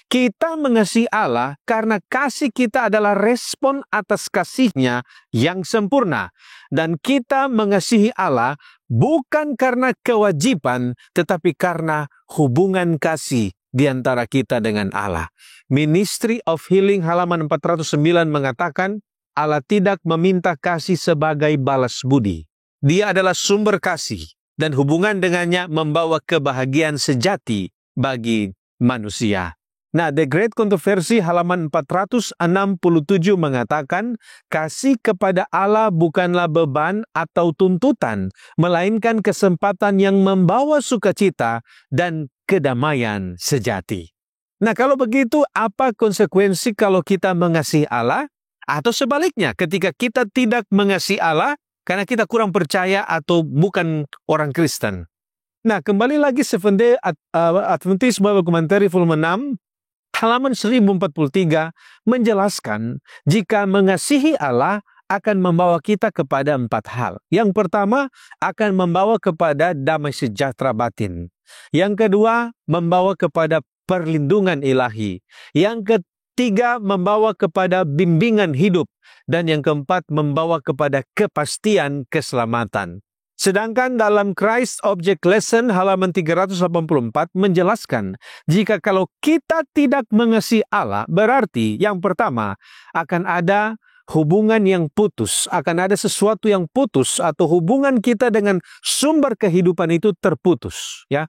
Kita mengasihi Allah karena kasih kita adalah respon atas kasih-Nya yang sempurna. Dan kita mengasihi Allah bukan karena kewajiban, tetapi karena hubungan kasih di antara kita dengan Allah. Ministry of Healing halaman 409 mengatakan, Allah tidak meminta kasih sebagai balas budi. Dia adalah sumber kasih, dan hubungan dengannya membawa kebahagiaan sejati bagi manusia. Nah, The Great Controversy halaman 467 mengatakan, kasih kepada Allah bukanlah beban atau tuntutan, melainkan kesempatan yang membawa sukacita dan kedamaian sejati. Nah, kalau begitu, apa konsekuensi kalau kita mengasihi Allah? Atau sebaliknya, ketika kita tidak mengasihi Allah, karena kita kurang percaya atau bukan orang Kristen. Nah, kembali lagi Seventh Day Adventist Bible Commentary volume 6, halaman 1043 menjelaskan jika mengasihi Allah akan membawa kita kepada 4 hal. Yang pertama, akan membawa kepada damai sejahtera batin. Yang kedua, membawa kepada perlindungan ilahi. Yang ketiga, membawa kepada bimbingan hidup. Dan yang keempat, membawa kepada kepastian keselamatan. Sedangkan dalam Christ Object Lesson halaman 384 menjelaskan, jika kalau kita tidak mengasihi Allah, berarti yang pertama akan ada hubungan yang putus, akan ada sesuatu yang putus atau hubungan kita dengan sumber kehidupan itu terputus, ya.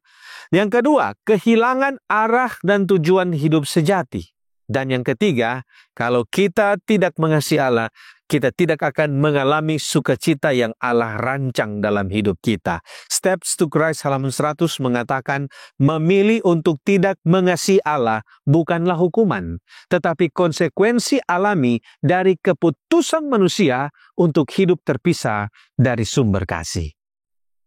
Yang kedua, kehilangan arah dan tujuan hidup sejati. Dan yang ketiga, kalau kita tidak mengasihi Allah, kita tidak akan mengalami sukacita yang Allah rancang dalam hidup kita. Steps to Christ halaman 100 mengatakan, memilih untuk tidak mengasihi Allah bukanlah hukuman, tetapi konsekuensi alami dari keputusan manusia untuk hidup terpisah dari sumber kasih.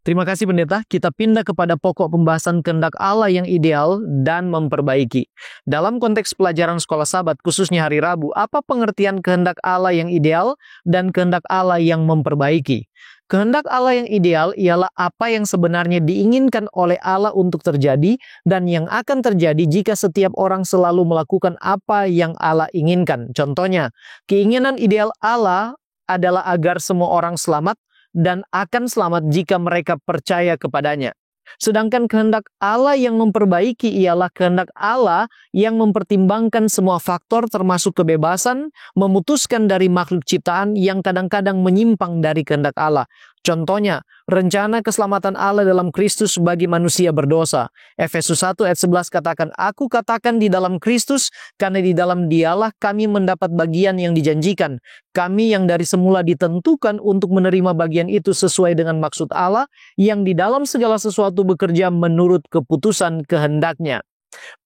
Terima kasih pendeta, kita pindah kepada pokok pembahasan kehendak Allah yang ideal dan memperbaiki. Dalam konteks pelajaran sekolah Sabat, khususnya hari Rabu, apa pengertian kehendak Allah yang ideal dan kehendak Allah yang memperbaiki? Kehendak Allah yang ideal ialah apa yang sebenarnya diinginkan oleh Allah untuk terjadi dan yang akan terjadi jika setiap orang selalu melakukan apa yang Allah inginkan. Contohnya, keinginan ideal Allah adalah agar semua orang selamat dan akan selamat jika mereka percaya kepadanya. Sedangkan kehendak Allah yang memperbaiki ialah kehendak Allah yang mempertimbangkan semua faktor termasuk kebebasan, memutuskan dari makhluk ciptaan yang kadang-kadang menyimpang dari kehendak Allah. Contohnya, rencana keselamatan Allah dalam Kristus bagi manusia berdosa. Efesus 1 ayat 11 katakan, Aku katakan di dalam Kristus, karena di dalam Dialah kami mendapat bagian yang dijanjikan. Kami yang dari semula ditentukan untuk menerima bagian itu sesuai dengan maksud Allah, yang di dalam segala sesuatu bekerja menurut keputusan kehendaknya.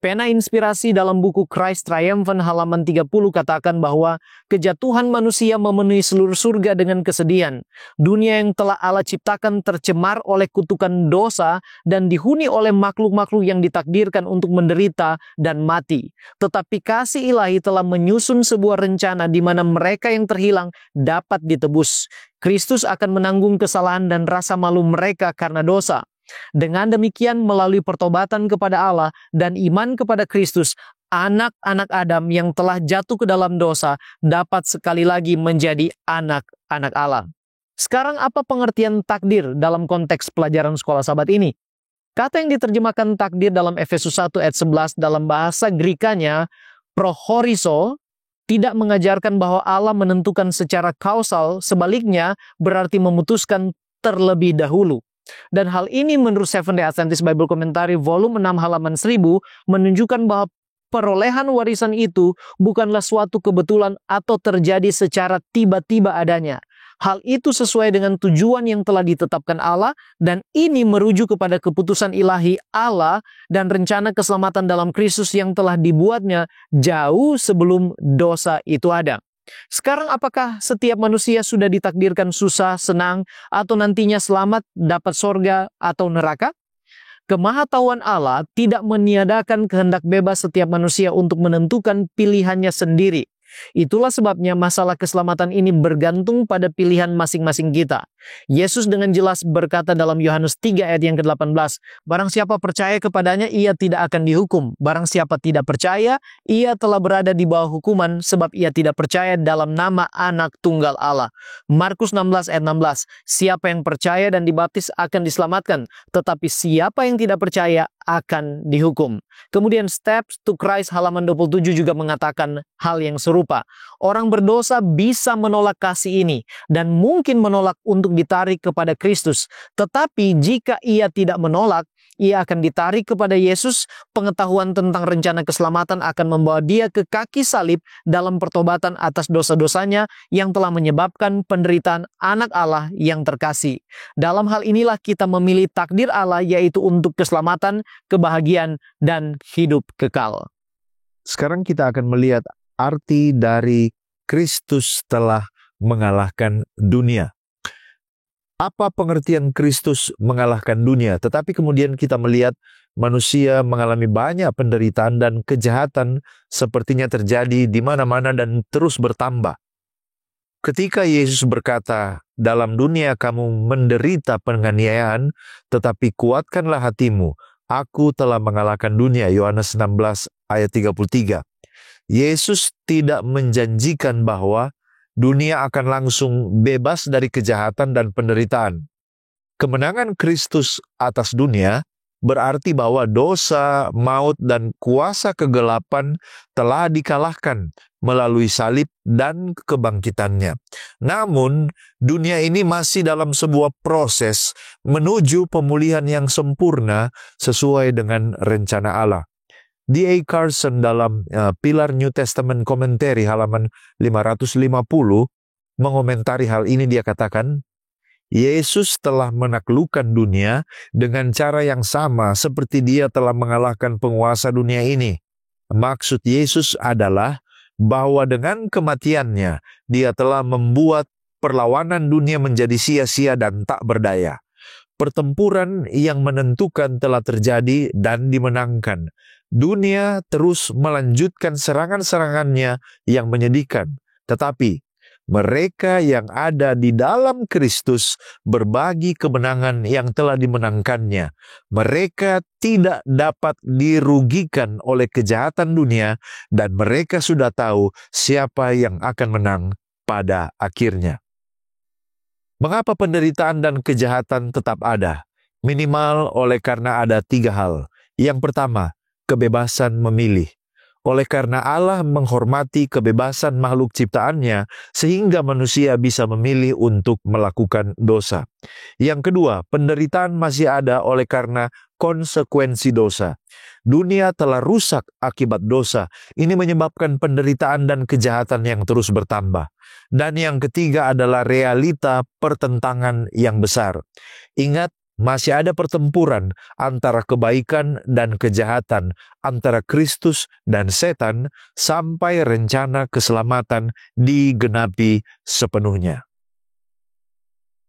Pena inspirasi dalam buku Christ Triumphant halaman 30 katakan bahwa kejatuhan manusia memenuhi seluruh surga dengan kesedihan. Dunia yang telah Allah ciptakan tercemar oleh kutukan dosa dan dihuni oleh makhluk-makhluk yang ditakdirkan untuk menderita dan mati. Tetapi kasih ilahi telah menyusun sebuah rencana di mana mereka yang terhilang dapat ditebus. Kristus akan menanggung kesalahan dan rasa malu mereka karena dosa. Dengan demikian, melalui pertobatan kepada Allah dan iman kepada Kristus, anak-anak Adam yang telah jatuh ke dalam dosa dapat sekali lagi menjadi anak-anak Allah. Sekarang apa pengertian takdir dalam konteks pelajaran sekolah Sabat ini? Kata yang diterjemahkan takdir dalam Efesus 1 ayat 11 dalam bahasa Grekanya, prohorizo, tidak mengajarkan bahwa Allah menentukan secara kausal, sebaliknya berarti memutuskan terlebih dahulu. Dan hal ini menurut Seventh Day Adventist Bible Commentary volume 6 halaman 1000 menunjukkan bahwa perolehan warisan itu bukanlah suatu kebetulan atau terjadi secara tiba-tiba adanya. Hal itu sesuai dengan tujuan yang telah ditetapkan Allah, dan ini merujuk kepada keputusan ilahi Allah dan rencana keselamatan dalam Kristus yang telah dibuatnya jauh sebelum dosa itu ada. Sekarang apakah setiap manusia sudah ditakdirkan susah, senang, atau nantinya selamat, dapat sorga atau neraka? Kemahatauan Allah tidak meniadakan kehendak bebas setiap manusia untuk menentukan pilihannya sendiri. Itulah sebabnya masalah keselamatan ini bergantung pada pilihan masing-masing kita. Yesus dengan jelas berkata dalam Yohanes 3 ayat yang ke-18, "Barang siapa percaya kepadanya, ia tidak akan dihukum. Barang siapa tidak percaya, ia telah berada di bawah hukuman sebab ia tidak percaya dalam nama Anak Tunggal Allah." Markus 16 ayat 16, "Siapa yang percaya dan dibaptis akan diselamatkan, tetapi siapa yang tidak percaya akan dihukum." Kemudian Steps to Christ halaman 27 juga mengatakan hal yang serupa. Orang berdosa bisa menolak kasih ini dan mungkin menolak untuk ditarik kepada Kristus. Tetapi jika ia tidak menolak, ia akan ditarik kepada Yesus. Pengetahuan tentang rencana keselamatan akan membawa dia ke kaki salib dalam pertobatan atas dosa-dosanya yang telah menyebabkan penderitaan anak Allah yang terkasih. Dalam hal inilah kita memilih takdir Allah, yaitu untuk keselamatan, kebahagiaan, dan hidup kekal. Sekarang kita akan melihat arti dari Kristus telah mengalahkan dunia. Apa pengertian Kristus mengalahkan dunia? Tetapi kemudian kita melihat manusia mengalami banyak penderitaan dan kejahatan sepertinya terjadi di mana-mana dan terus bertambah. Ketika Yesus berkata, "Dalam dunia kamu menderita penganiayaan, tetapi kuatkanlah hatimu, aku telah mengalahkan dunia." Yohanes 16 ayat 33. Yesus tidak menjanjikan bahwa dunia akan langsung bebas dari kejahatan dan penderitaan. Kemenangan Kristus atas dunia berarti bahwa dosa, maut, dan kuasa kegelapan telah dikalahkan melalui salib dan kebangkitannya. Namun, dunia ini masih dalam sebuah proses menuju pemulihan yang sempurna sesuai dengan rencana Allah. D.A. Carson dalam Pilar New Testament Commentary halaman 550 mengomentari hal ini. Dia katakan, Yesus telah menaklukkan dunia dengan cara yang sama seperti dia telah mengalahkan penguasa dunia ini. Maksud Yesus adalah bahwa dengan kematiannya, dia telah membuat perlawanan dunia menjadi sia-sia dan tak berdaya. Pertempuran yang menentukan telah terjadi dan dimenangkan. Dunia terus melanjutkan serangan-serangannya yang menyedihkan. Tetapi mereka yang ada di dalam Kristus berbagi kemenangan yang telah dimenangkannya. Mereka tidak dapat dirugikan oleh kejahatan dunia dan mereka sudah tahu siapa yang akan menang pada akhirnya. Mengapa penderitaan dan kejahatan tetap ada? Minimal oleh karena ada 3 hal. Yang pertama, kebebasan memilih. Oleh karena Allah menghormati kebebasan makhluk ciptaannya, sehingga manusia bisa memilih untuk melakukan dosa. Yang kedua, penderitaan masih ada oleh karena konsekuensi dosa. Dunia telah rusak akibat dosa. Ini menyebabkan penderitaan dan kejahatan yang terus bertambah. Dan yang ketiga adalah realita pertentangan yang besar. Ingat, masih ada pertempuran antara kebaikan dan kejahatan, antara Kristus dan setan, sampai rencana keselamatan digenapi sepenuhnya.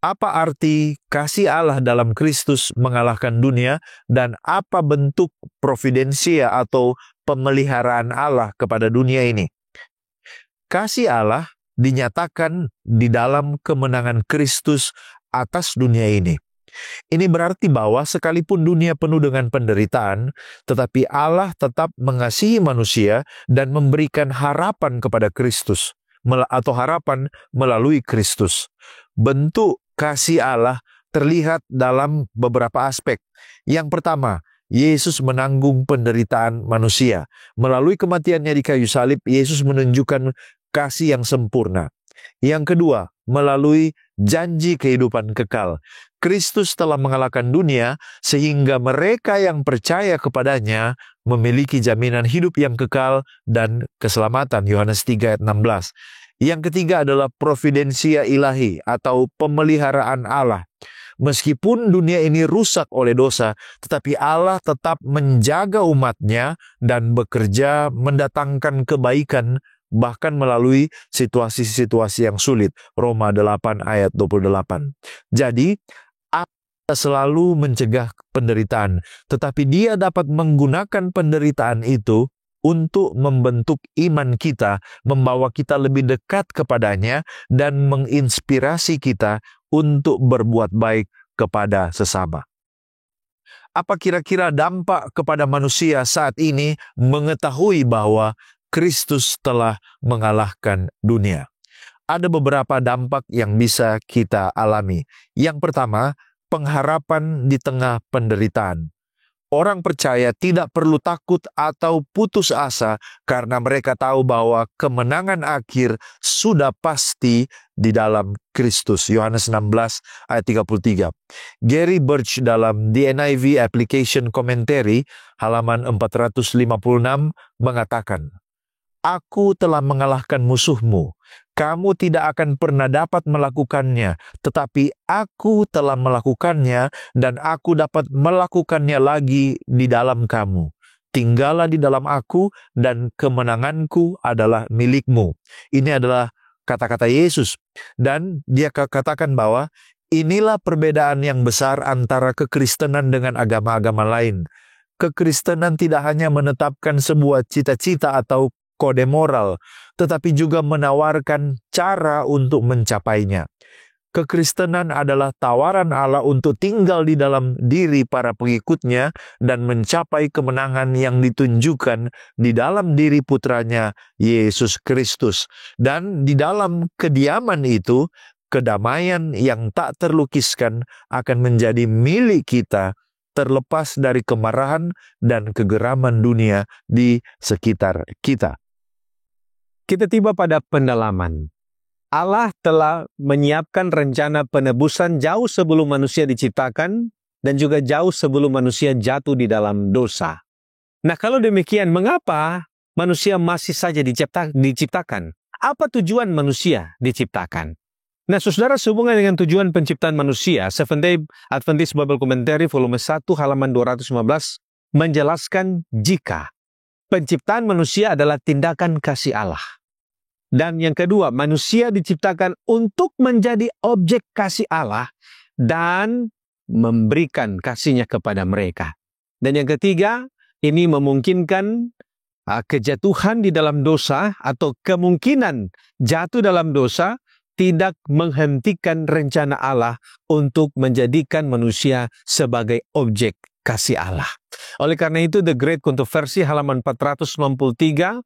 Apa arti kasih Allah dalam Kristus mengalahkan dunia, dan apa bentuk providensia atau pemeliharaan Allah kepada dunia ini? Kasih Allah dinyatakan di dalam kemenangan Kristus atas dunia ini. Ini berarti bahwa sekalipun dunia penuh dengan penderitaan, tetapi Allah tetap mengasihi manusia dan memberikan harapan kepada Kristus, atau harapan melalui Kristus. Bentuk kasih Allah terlihat dalam beberapa aspek. Yang pertama, Yesus menanggung penderitaan manusia. Melalui kematiannya di kayu salib, Yesus menunjukkan kasih yang sempurna. Yang kedua, melalui janji kehidupan kekal. Kristus telah mengalahkan dunia sehingga mereka yang percaya kepadanya memiliki jaminan hidup yang kekal dan keselamatan. Yohanes 3 ayat 16. Yang ketiga adalah providensia ilahi atau pemeliharaan Allah. Meskipun dunia ini rusak oleh dosa, tetapi Allah tetap menjaga umatnya dan bekerja mendatangkan kebaikan bahkan melalui situasi-situasi yang sulit. Roma 8 ayat 28. Jadi, Allah selalu mencegah penderitaan, tetapi Dia dapat menggunakan penderitaan itu untuk membentuk iman kita, membawa kita lebih dekat kepadanya, dan menginspirasi kita untuk berbuat baik kepada sesama. Apa kira-kira dampak kepada manusia saat ini mengetahui bahwa Kristus telah mengalahkan dunia? Ada beberapa dampak yang bisa kita alami. Yang pertama, pengharapan di tengah penderitaan. Orang percaya tidak perlu takut atau putus asa karena mereka tahu bahwa kemenangan akhir sudah pasti di dalam Kristus. Yohanes 16 ayat 33. Gary Birch dalam The NIV Application Commentary halaman 456 mengatakan, "Aku telah mengalahkan musuhmu. Kamu tidak akan pernah dapat melakukannya, tetapi aku telah melakukannya dan aku dapat melakukannya lagi di dalam kamu. Tinggallah di dalam aku dan kemenanganku adalah milikmu." Ini adalah kata-kata Yesus. Dan Dia katakan bahwa inilah perbedaan yang besar antara kekristenan dengan agama-agama lain. Kekristenan tidak hanya menetapkan sebuah cita-cita atau kode moral, tetapi juga menawarkan cara untuk mencapainya. Kekristenan adalah tawaran Allah untuk tinggal di dalam diri para pengikutnya dan mencapai kemenangan yang ditunjukkan di dalam diri putranya, Yesus Kristus. Dan di dalam kediaman itu, kedamaian yang tak terlukiskan akan menjadi milik kita, terlepas dari kemarahan dan kegeraman dunia di sekitar kita. Kita tiba pada pendalaman. Allah telah menyiapkan rencana penebusan jauh sebelum manusia diciptakan dan juga jauh sebelum manusia jatuh di dalam dosa. Nah, kalau demikian, mengapa manusia masih saja diciptakan? Apa tujuan manusia diciptakan? Nah, saudara, sehubungan dengan tujuan penciptaan manusia, Seventh-day Adventist Bible Commentary volume 1 halaman 215 menjelaskan jika penciptaan manusia adalah tindakan kasih Allah. Dan yang kedua, manusia diciptakan untuk menjadi objek kasih Allah dan memberikan kasihnya kepada mereka. Dan yang ketiga, ini memungkinkan kejatuhan di dalam dosa atau kemungkinan jatuh dalam dosa tidak menghentikan rencana Allah untuk menjadikan manusia sebagai objek kasih Allah. Oleh karena itu, The Great Controversy halaman 493-494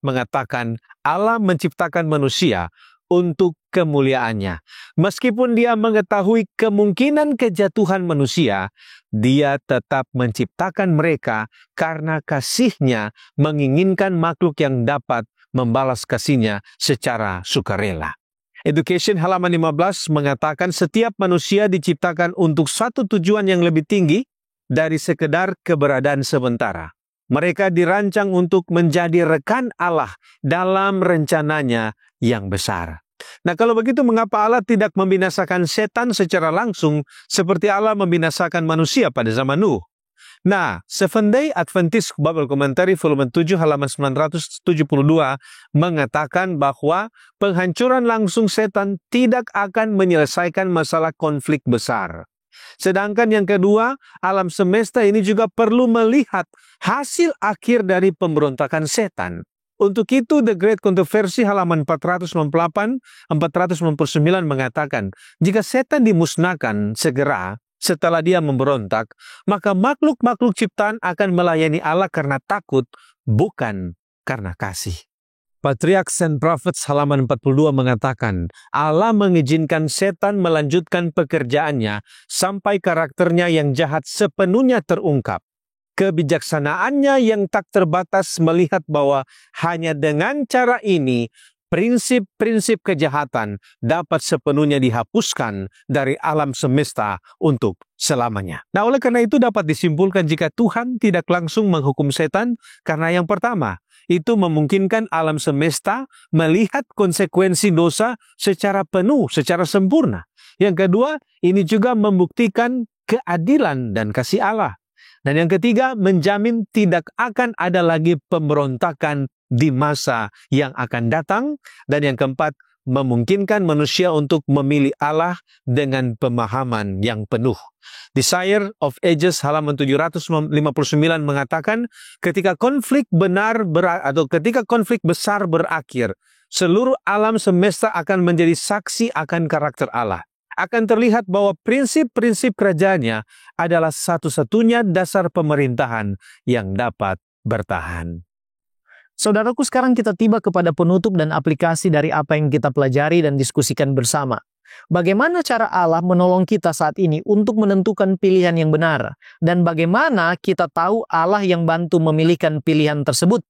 mengatakan Allah menciptakan manusia untuk kemuliaannya. Meskipun Dia mengetahui kemungkinan kejatuhan manusia, Dia tetap menciptakan mereka karena kasih-Nya menginginkan makhluk yang dapat membalas kasih-Nya secara sukarela. Education halaman 15 mengatakan setiap manusia diciptakan untuk satu tujuan yang lebih tinggi dari sekedar keberadaan sementara. Mereka dirancang untuk menjadi rekan Allah dalam rencananya yang besar. Nah, kalau begitu mengapa Allah tidak membinasakan setan secara langsung seperti Allah membinasakan manusia pada zaman Nuh? Nah, Seventh-day Adventist Bible Commentary volume 7 halaman 972 mengatakan bahwa penghancuran langsung setan tidak akan menyelesaikan masalah konflik besar. Sedangkan yang kedua, alam semesta ini juga perlu melihat hasil akhir dari pemberontakan setan. Untuk itu, The Great Controversy halaman 498-499 mengatakan, jika setan dimusnahkan segera setelah dia memberontak, maka makhluk-makhluk ciptaan akan melayani Allah karena takut, bukan karena kasih. Patriarchs and Prophets halaman 42 mengatakan, Allah mengizinkan setan melanjutkan pekerjaannya sampai karakternya yang jahat sepenuhnya terungkap. Kebijaksanaannya yang tak terbatas melihat bahwa hanya dengan cara ini, prinsip-prinsip kejahatan dapat sepenuhnya dihapuskan dari alam semesta untuk selamanya. Nah, oleh karena itu dapat disimpulkan jika Tuhan tidak langsung menghukum setan, karena yang pertama, itu memungkinkan alam semesta melihat konsekuensi dosa secara penuh, secara sempurna. Yang kedua, ini juga membuktikan keadilan dan kasih Allah. Dan yang ketiga, menjamin tidak akan ada lagi pemberontakan di masa yang akan datang. Dan yang keempat, memungkinkan manusia untuk memilih Allah dengan pemahaman yang penuh. Desire of Ages halaman 759 mengatakan, ketika konflik ketika konflik besar berakhir, seluruh alam semesta akan menjadi saksi akan karakter Allah. Akan terlihat bahwa prinsip-prinsip kerajaannya adalah satu-satunya dasar pemerintahan yang dapat bertahan. Saudaraku, sekarang kita tiba kepada penutup dan aplikasi dari apa yang kita pelajari dan diskusikan bersama. Bagaimana cara Allah menolong kita saat ini untuk menentukan pilihan yang benar? Dan bagaimana kita tahu Allah yang bantu memilihkan pilihan tersebut?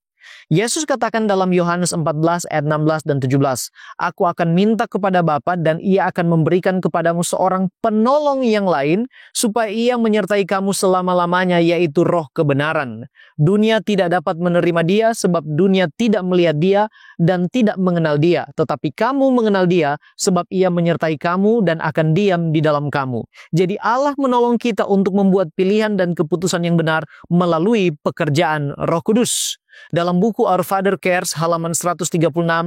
Yesus katakan dalam Yohanes 14 ayat 16 dan 17, "Aku akan minta kepada Bapa dan Ia akan memberikan kepadamu seorang penolong yang lain, supaya Ia menyertai kamu selama-lamanya, yaitu Roh kebenaran. Dunia tidak dapat menerima Dia sebab dunia tidak melihat Dia dan tidak mengenal Dia. Tetapi kamu mengenal Dia sebab Ia menyertai kamu dan akan diam di dalam kamu." Jadi Allah menolong kita untuk membuat pilihan dan keputusan yang benar melalui pekerjaan Roh Kudus. Dalam buku Our Father Cares halaman 136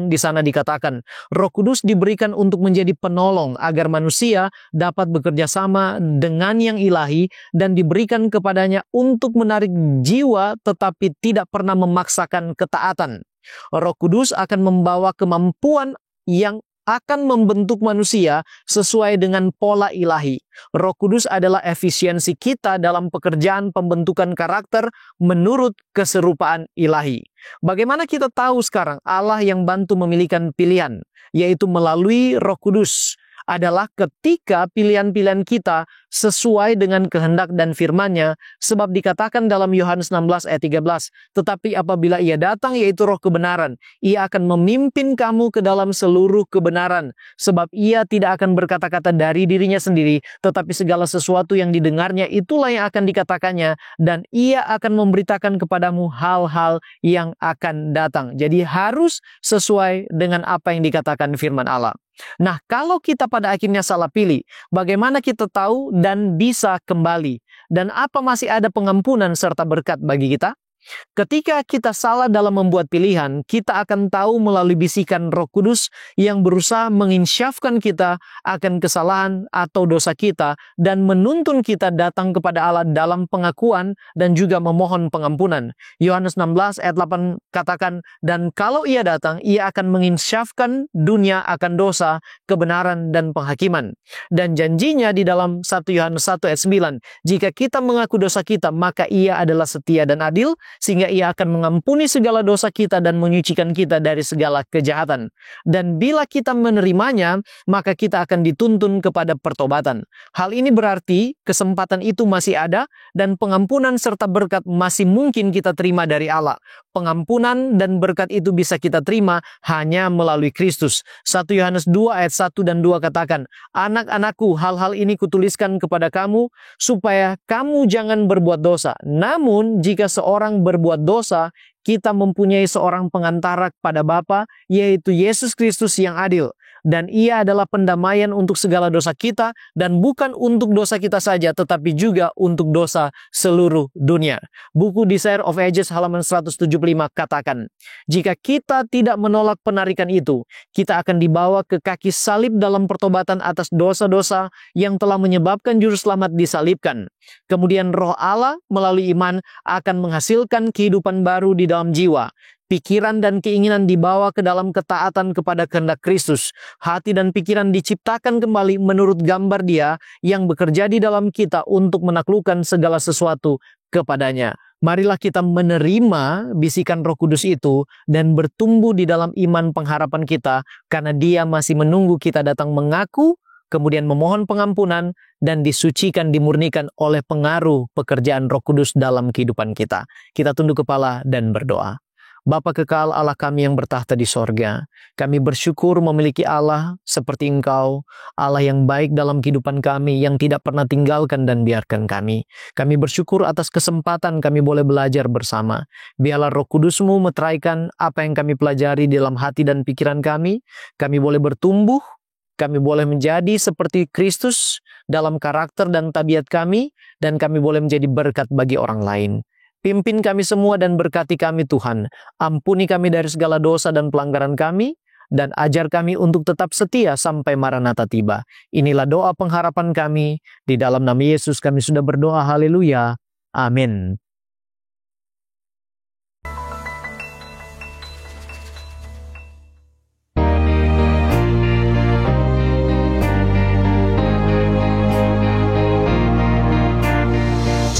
di sana dikatakan, Roh Kudus diberikan untuk menjadi penolong agar manusia dapat bekerja sama dengan yang ilahi dan diberikan kepadanya untuk menarik jiwa tetapi tidak pernah memaksakan ketaatan. Roh Kudus akan membawa kemampuan yang akan membentuk manusia sesuai dengan pola ilahi. Roh Kudus adalah efisiensi kita dalam pekerjaan pembentukan karakter menurut keserupaan ilahi. Bagaimana kita tahu sekarang Allah yang bantu memilihkan pilihan, yaitu melalui Roh Kudus, adalah ketika pilihan-pilihan kita sesuai dengan kehendak dan firman-Nya, sebab dikatakan dalam Yohanes 16 ayat 13, "Tetapi apabila Ia datang, yaitu Roh kebenaran, Ia akan memimpin kamu ke dalam seluruh kebenaran, sebab Ia tidak akan berkata-kata dari dirinya sendiri, tetapi segala sesuatu yang didengarnya itulah yang akan dikatakannya, dan Ia akan memberitakan kepadamu hal-hal yang akan datang." Jadi harus sesuai dengan apa yang dikatakan firman Allah. Nah, kalau kita pada akhirnya salah pilih, bagaimana kita tahu dan bisa kembali? Dan apa masih ada pengampunan serta berkat bagi kita? Ketika kita salah dalam membuat pilihan, kita akan tahu melalui bisikan Roh Kudus yang berusaha menginsyafkan kita akan kesalahan atau dosa kita dan menuntun kita datang kepada Allah dalam pengakuan dan juga memohon pengampunan. Yohanes 16 ayat 8 katakan, "Dan kalau Ia datang, Ia akan menginsyafkan dunia akan dosa, kebenaran, dan penghakiman." Dan janjinya di dalam 1 Yohanes 1 ayat 9, "Jika kita mengaku dosa kita, maka Ia adalah setia dan adil, sehingga Ia akan mengampuni segala dosa kita dan menyucikan kita dari segala kejahatan. Dan bila kita menerimanya, maka kita akan dituntun kepada pertobatan." Hal ini berarti kesempatan itu masih ada dan pengampunan serta berkat masih mungkin kita terima dari Allah. Pengampunan dan berkat itu bisa kita terima hanya melalui Kristus. 1 Yohanes 2 ayat 1 dan 2 katakan, "Anak-anakku, hal-hal ini kutuliskan kepada kamu, supaya kamu jangan berbuat dosa. Namun, jika seorang berbuat dosa, kita mempunyai seorang pengantara kepada Bapa, yaitu Yesus Kristus yang adil. Dan Ia adalah pendamaian untuk segala dosa kita, dan bukan untuk dosa kita saja, tetapi juga untuk dosa seluruh dunia." Buku Desire of Ages halaman 175 katakan, "Jika kita tidak menolak penarikan itu, kita akan dibawa ke kaki salib dalam pertobatan atas dosa-dosa yang telah menyebabkan juru selamat disalibkan. Kemudian Roh Allah melalui iman akan menghasilkan kehidupan baru di dalam jiwa. Pikiran dan keinginan dibawa ke dalam ketaatan kepada kehendak Kristus. Hati dan pikiran diciptakan kembali menurut gambar Dia yang bekerja di dalam kita untuk menaklukkan segala sesuatu kepadanya." Marilah kita menerima bisikan Roh Kudus itu dan bertumbuh di dalam iman pengharapan kita, karena Dia masih menunggu kita datang mengaku, kemudian memohon pengampunan, dan disucikan, dimurnikan oleh pengaruh pekerjaan Roh Kudus dalam kehidupan kita. Kita tunduk kepala dan berdoa. Bapa kekal Allah kami yang bertahta di sorga, kami bersyukur memiliki Allah seperti Engkau, Allah yang baik dalam kehidupan kami, yang tidak pernah tinggalkan dan biarkan kami. Kami bersyukur atas kesempatan kami boleh belajar bersama. Biarlah Roh Kudus-Mu meteraikan apa yang kami pelajari dalam hati dan pikiran kami. Kami boleh bertumbuh, kami boleh menjadi seperti Kristus dalam karakter dan tabiat kami, dan kami boleh menjadi berkat bagi orang lain. Pimpin kami semua dan berkati kami Tuhan. Ampuni kami dari segala dosa dan pelanggaran kami, dan ajar kami untuk tetap setia sampai Maranatha tiba. Inilah doa pengharapan kami. Di dalam nama Yesus kami sudah berdoa. Haleluya. Amin.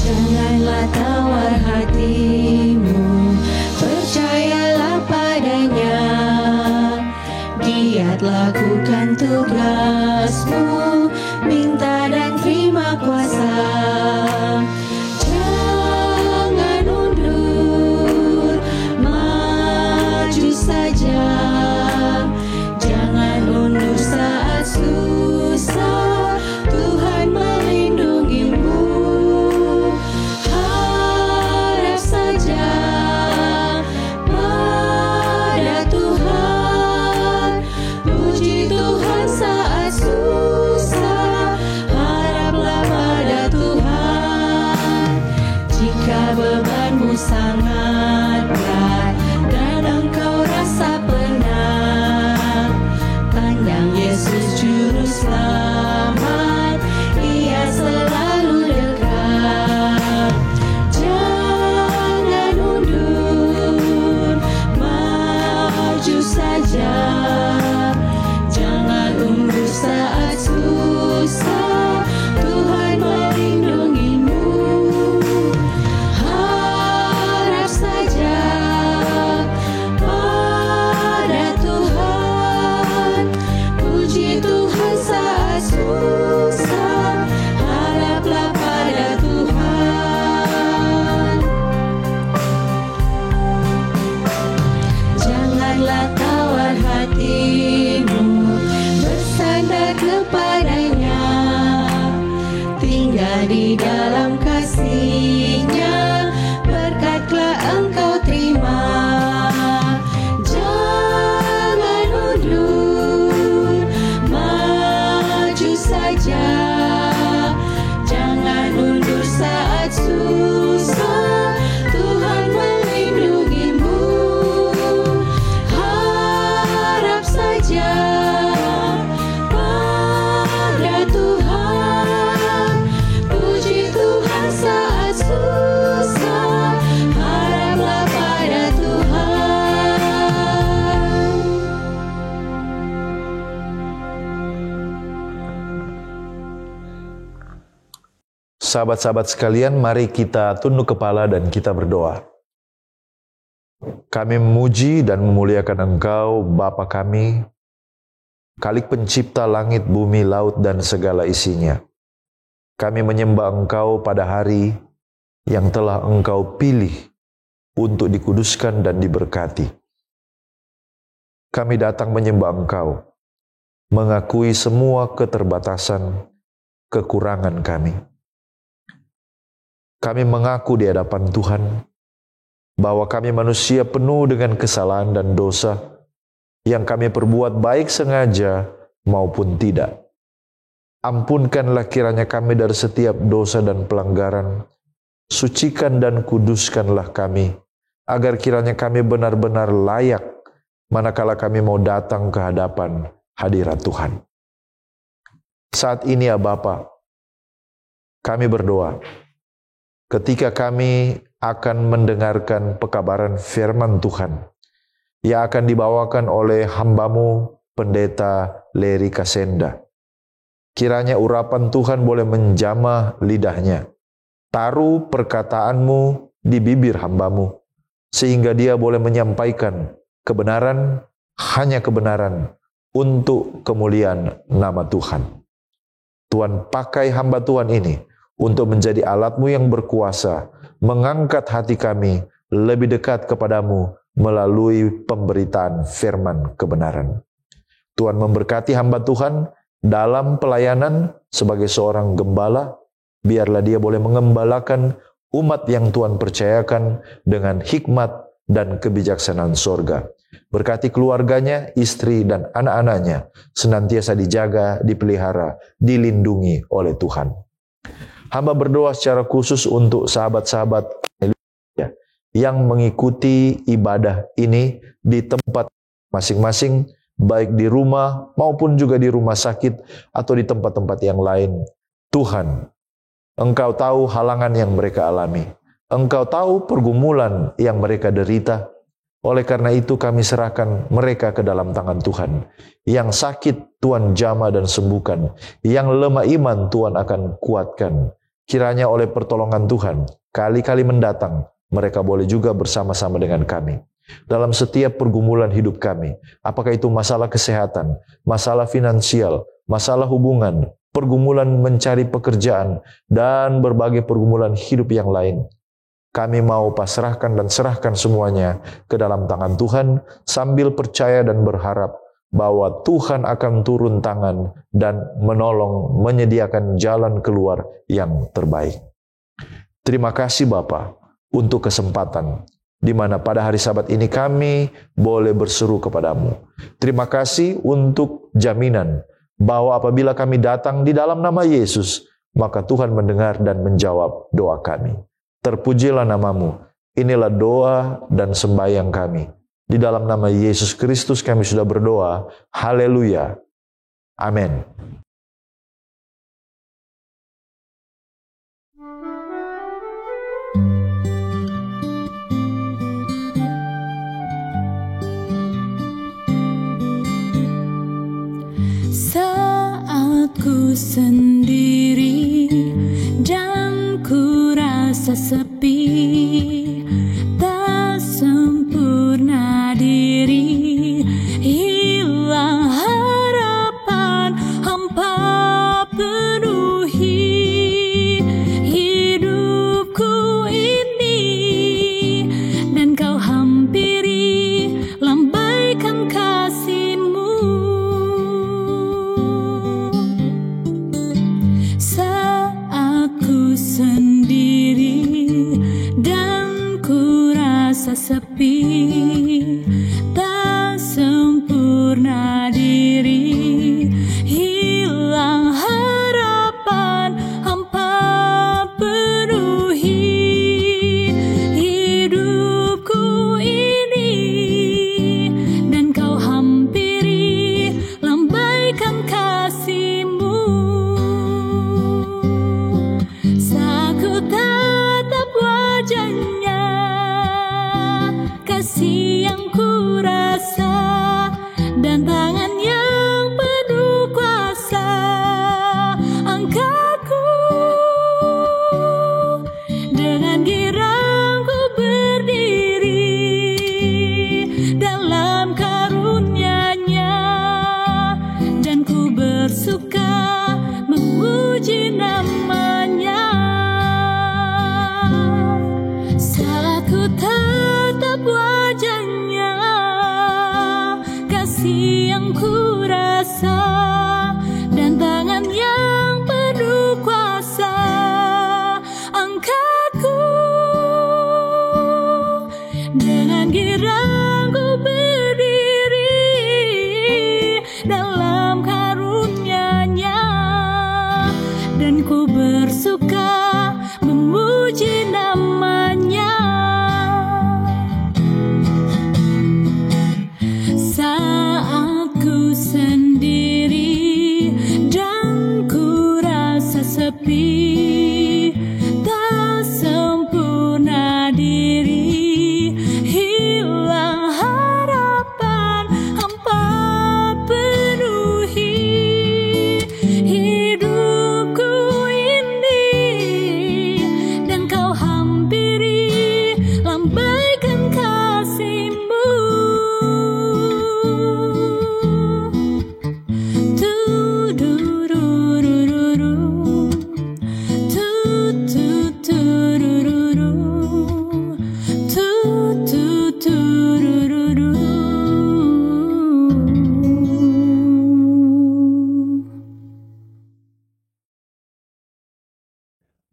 Janganlah tawar hatimu, percayalah padanya. Giat lakukan tugasmu, minta dan terima kuasa. Jangan undur, maju saja. Jangan undur saat susah, Tuhan melindungimu. Harap saja pada Tuhan, puji Tuhan saat susah. Haraplah pada Tuhan. Jika bebanmu sangat berat dan engkau rasa penat, pandang Yesus Juru Selamat, Ia selalu dekat. Jangan undur, maju saja. Jangan undur saat susah, Tuhan melindungimu. Harap saja pada Tuhan, puji Tuhan saat susah. Haraplah pada Tuhan. Janganlah tawar hatimu, bersandar kepadanya. Tinggal di dalam kasih-Nya, berkat-Nya engkau terima. Jangan undur, maju saja. Jangan undur saat susah, Tuhan melindungimu. Harap saja pada Tuhan, puji Tuhan saat susah. Haraplah pada Tuhan. Sahabat-sahabat sekalian, mari kita tunduk kepala dan kita berdoa. Kami memuji dan memuliakan Engkau, Bapa kami, Khalik pencipta langit, bumi, laut, dan segala isinya. Kami menyembah Engkau pada hari yang telah Engkau pilih untuk dikuduskan dan diberkati. Kami datang menyembah Engkau, mengakui semua keterbatasan, kekurangan kami. Kami mengaku di hadapan Tuhan bahwa kami manusia penuh dengan kesalahan dan dosa yang kami perbuat baik sengaja maupun tidak. Ampunkanlah kiranya kami dari setiap dosa dan pelanggaran. Sucikan dan kuduskanlah kami, agar kiranya kami benar-benar layak manakala kami mau datang ke hadapan hadirat Tuhan. Saat ini ya Bapa, kami berdoa, ketika kami akan mendengarkan pekabaran firman Tuhan yang akan dibawakan oleh hamba-Mu Pendeta Leri Kasenda. Kiranya urapan Tuhan boleh menjamah lidahnya. Taruh perkataan-Mu di bibir hamba-Mu, sehingga dia boleh menyampaikan kebenaran, hanya kebenaran, untuk kemuliaan nama Tuhan. Tuhan, pakai hamba Tuhan ini untuk menjadi alat-Mu yang berkuasa, mengangkat hati kami lebih dekat kepadamu melalui pemberitaan firman kebenaran. Tuhan memberkati hamba Tuhan dalam pelayanan sebagai seorang gembala. Biarlah dia boleh mengembalakan umat yang Tuhan percayakan dengan hikmat dan kebijaksanaan sorga. Berkati keluarganya, istri dan anak-anaknya senantiasa dijaga, dipelihara, dilindungi oleh Tuhan. Hamba berdoa secara khusus untuk sahabat-sahabat yang mengikuti ibadah ini di tempat masing-masing, baik di rumah maupun juga di rumah sakit atau di tempat-tempat yang lain. Tuhan, Engkau tahu halangan yang mereka alami. Engkau tahu pergumulan yang mereka derita. Oleh karena itu kami serahkan mereka ke dalam tangan Tuhan. Yang sakit Tuhan jamah dan sembuhkan. Yang lemah iman Tuhan akan kuatkan. Kiranya oleh pertolongan Tuhan, kali-kali mendatang, mereka boleh juga bersama-sama dengan kami. Dalam setiap pergumulan hidup kami, apakah itu masalah kesehatan, masalah finansial, masalah hubungan, pergumulan mencari pekerjaan, dan berbagai pergumulan hidup yang lain. Kami mau pasrahkan dan serahkan semuanya ke dalam tangan Tuhan, sambil percaya dan berharap bahwa Tuhan akan turun tangan dan menolong, menyediakan jalan keluar yang terbaik. Terima kasih Bapa untuk kesempatan di mana pada hari Sabat ini kami boleh berseru kepadamu. Terima kasih untuk jaminan bahwa apabila kami datang di dalam nama Yesus, maka Tuhan mendengar dan menjawab doa kami. Terpujilah namamu. Inilah doa dan sembahyang kami. Di dalam nama Yesus Kristus kami sudah berdoa. Haleluya. Amin. Saat ku sendiri dan ku rasa sepi, tak sempurna diri, hilang harapan, hampa penuhi hidupku ini, dan kau hampiri, lambaikan kasih-Mu. Saat ku sendiri dan ku rasa sepi, tak sempurna diri, hilang harapan, hampa penuhi hidupku ini, dan kau hampiri, lambaikan kasih-Mu. Saat ku tatap wajahnya, kasih yang ku rasa, dan tangan yang penuh kuasa angkatku. Dengan girang ku berdiri dalam karunia-Nya, dan ku bersuka memuji nama-Nya. Saat ku tatap wajahnya, kasih yang ku rasa, dan tangan yang penuh kuasa angkatku. Dengan girang ku berdiri dalam karunia-Nya, dan ku bersuka memuji nama-Nya.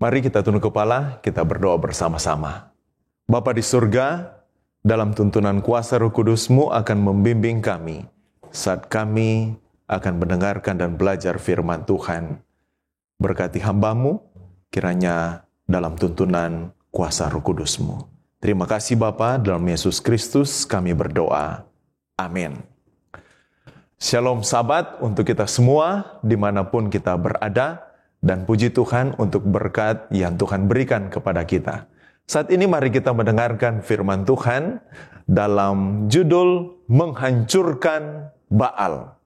Mari kita tunduk kepala, kita berdoa bersama-sama. Bapa di surga, dalam tuntunan kuasa Roh Kudus-Mu akan membimbing kami saat kami akan mendengarkan dan belajar firman Tuhan. Berkati hamba-Mu, kiranya dalam tuntunan kuasa Roh Kudus-Mu. Terima kasih Bapa, dalam Yesus Kristus kami berdoa. Amin. Shalom sahabat untuk kita semua dimanapun kita berada, dan puji Tuhan untuk berkat yang Tuhan berikan kepada kita. Saat ini mari kita mendengarkan firman Tuhan dalam judul Menghancurkan Baal.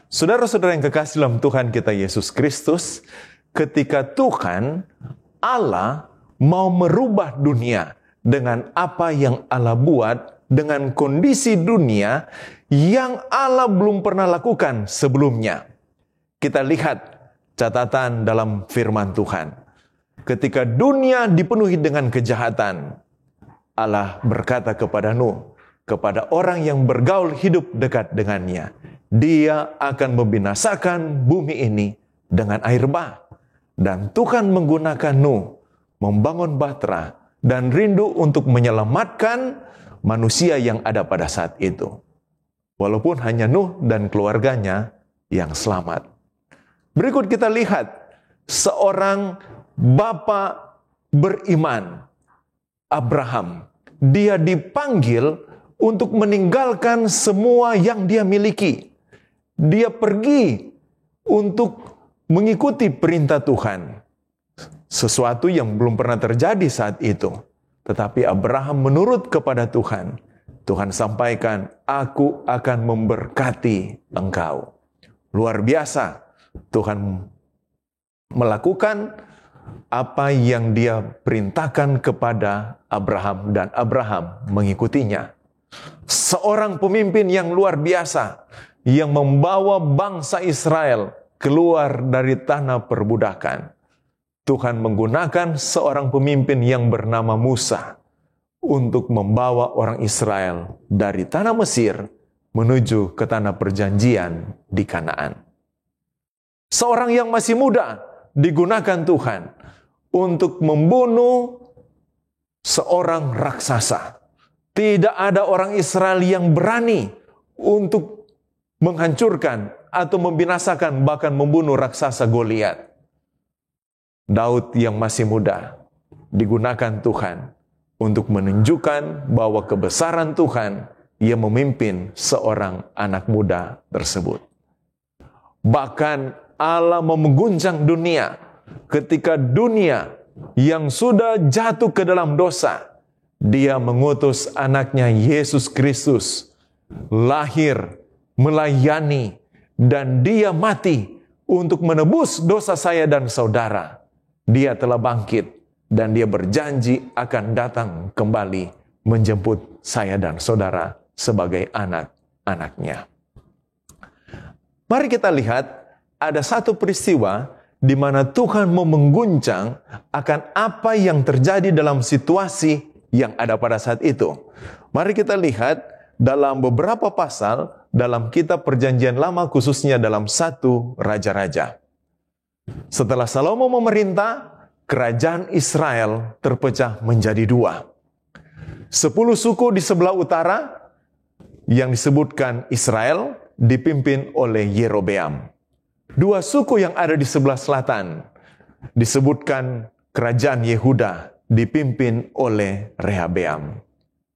Saudara-saudara yang kekasih dalam Tuhan kita Yesus Kristus, ketika Tuhan Allah mau merubah dunia dengan apa yang Allah buat, dengan kondisi dunia yang Allah belum pernah lakukan sebelumnya. Kita lihat catatan dalam firman Tuhan. Ketika dunia dipenuhi dengan kejahatan, Allah berkata kepada Nuh, kepada orang yang bergaul hidup dekat dengannya, Dia akan membinasakan bumi ini dengan air bah. Dan Tuhan menggunakan Nuh membangun bahtera dan rindu untuk menyelamatkan manusia yang ada pada saat itu. Walaupun hanya Nuh dan keluarganya yang selamat. Berikut kita lihat seorang bapa beriman, Abraham. Dia dipanggil untuk meninggalkan semua yang dia miliki. Dia pergi untuk mengikuti perintah Tuhan. Sesuatu yang belum pernah terjadi saat itu. Tetapi Abraham menurut kepada Tuhan. Tuhan sampaikan, aku akan memberkati engkau. Luar biasa. Tuhan melakukan apa yang Dia perintahkan kepada Abraham dan Abraham mengikutinya. Seorang pemimpin yang luar biasa yang membawa bangsa Israel keluar dari tanah perbudakan. Tuhan menggunakan seorang pemimpin yang bernama Musa untuk membawa orang Israel dari tanah Mesir menuju ke tanah perjanjian di Kanaan. Seorang yang masih muda digunakan Tuhan untuk membunuh seorang raksasa. Tidak ada orang Israel yang berani untuk menghancurkan atau membinasakan bahkan membunuh raksasa Goliat. Daud yang masih muda digunakan Tuhan untuk menunjukkan bahwa kebesaran Tuhan ia memimpin seorang anak muda tersebut. Bahkan Allah mau mengguncang dunia ketika dunia yang sudah jatuh ke dalam dosa. Dia mengutus anaknya Yesus Kristus lahir, melayani, dan Dia mati untuk menebus dosa saya dan saudara. Dia telah bangkit dan Dia berjanji akan datang kembali menjemput saya dan saudara sebagai anak-anaknya. Mari kita lihat ada satu peristiwa di mana Tuhan mau mengguncang akan apa yang terjadi dalam situasi yang ada pada saat itu. Mari kita lihat dalam beberapa pasal dalam kitab Perjanjian Lama, khususnya dalam 1 Raja-Raja. Setelah Salomo memerintah, kerajaan Israel terpecah menjadi 2. 10 suku di sebelah utara yang disebutkan Israel dipimpin oleh Yerobeam. 2 suku yang ada di sebelah selatan disebutkan kerajaan Yehuda dipimpin oleh Rehabeam.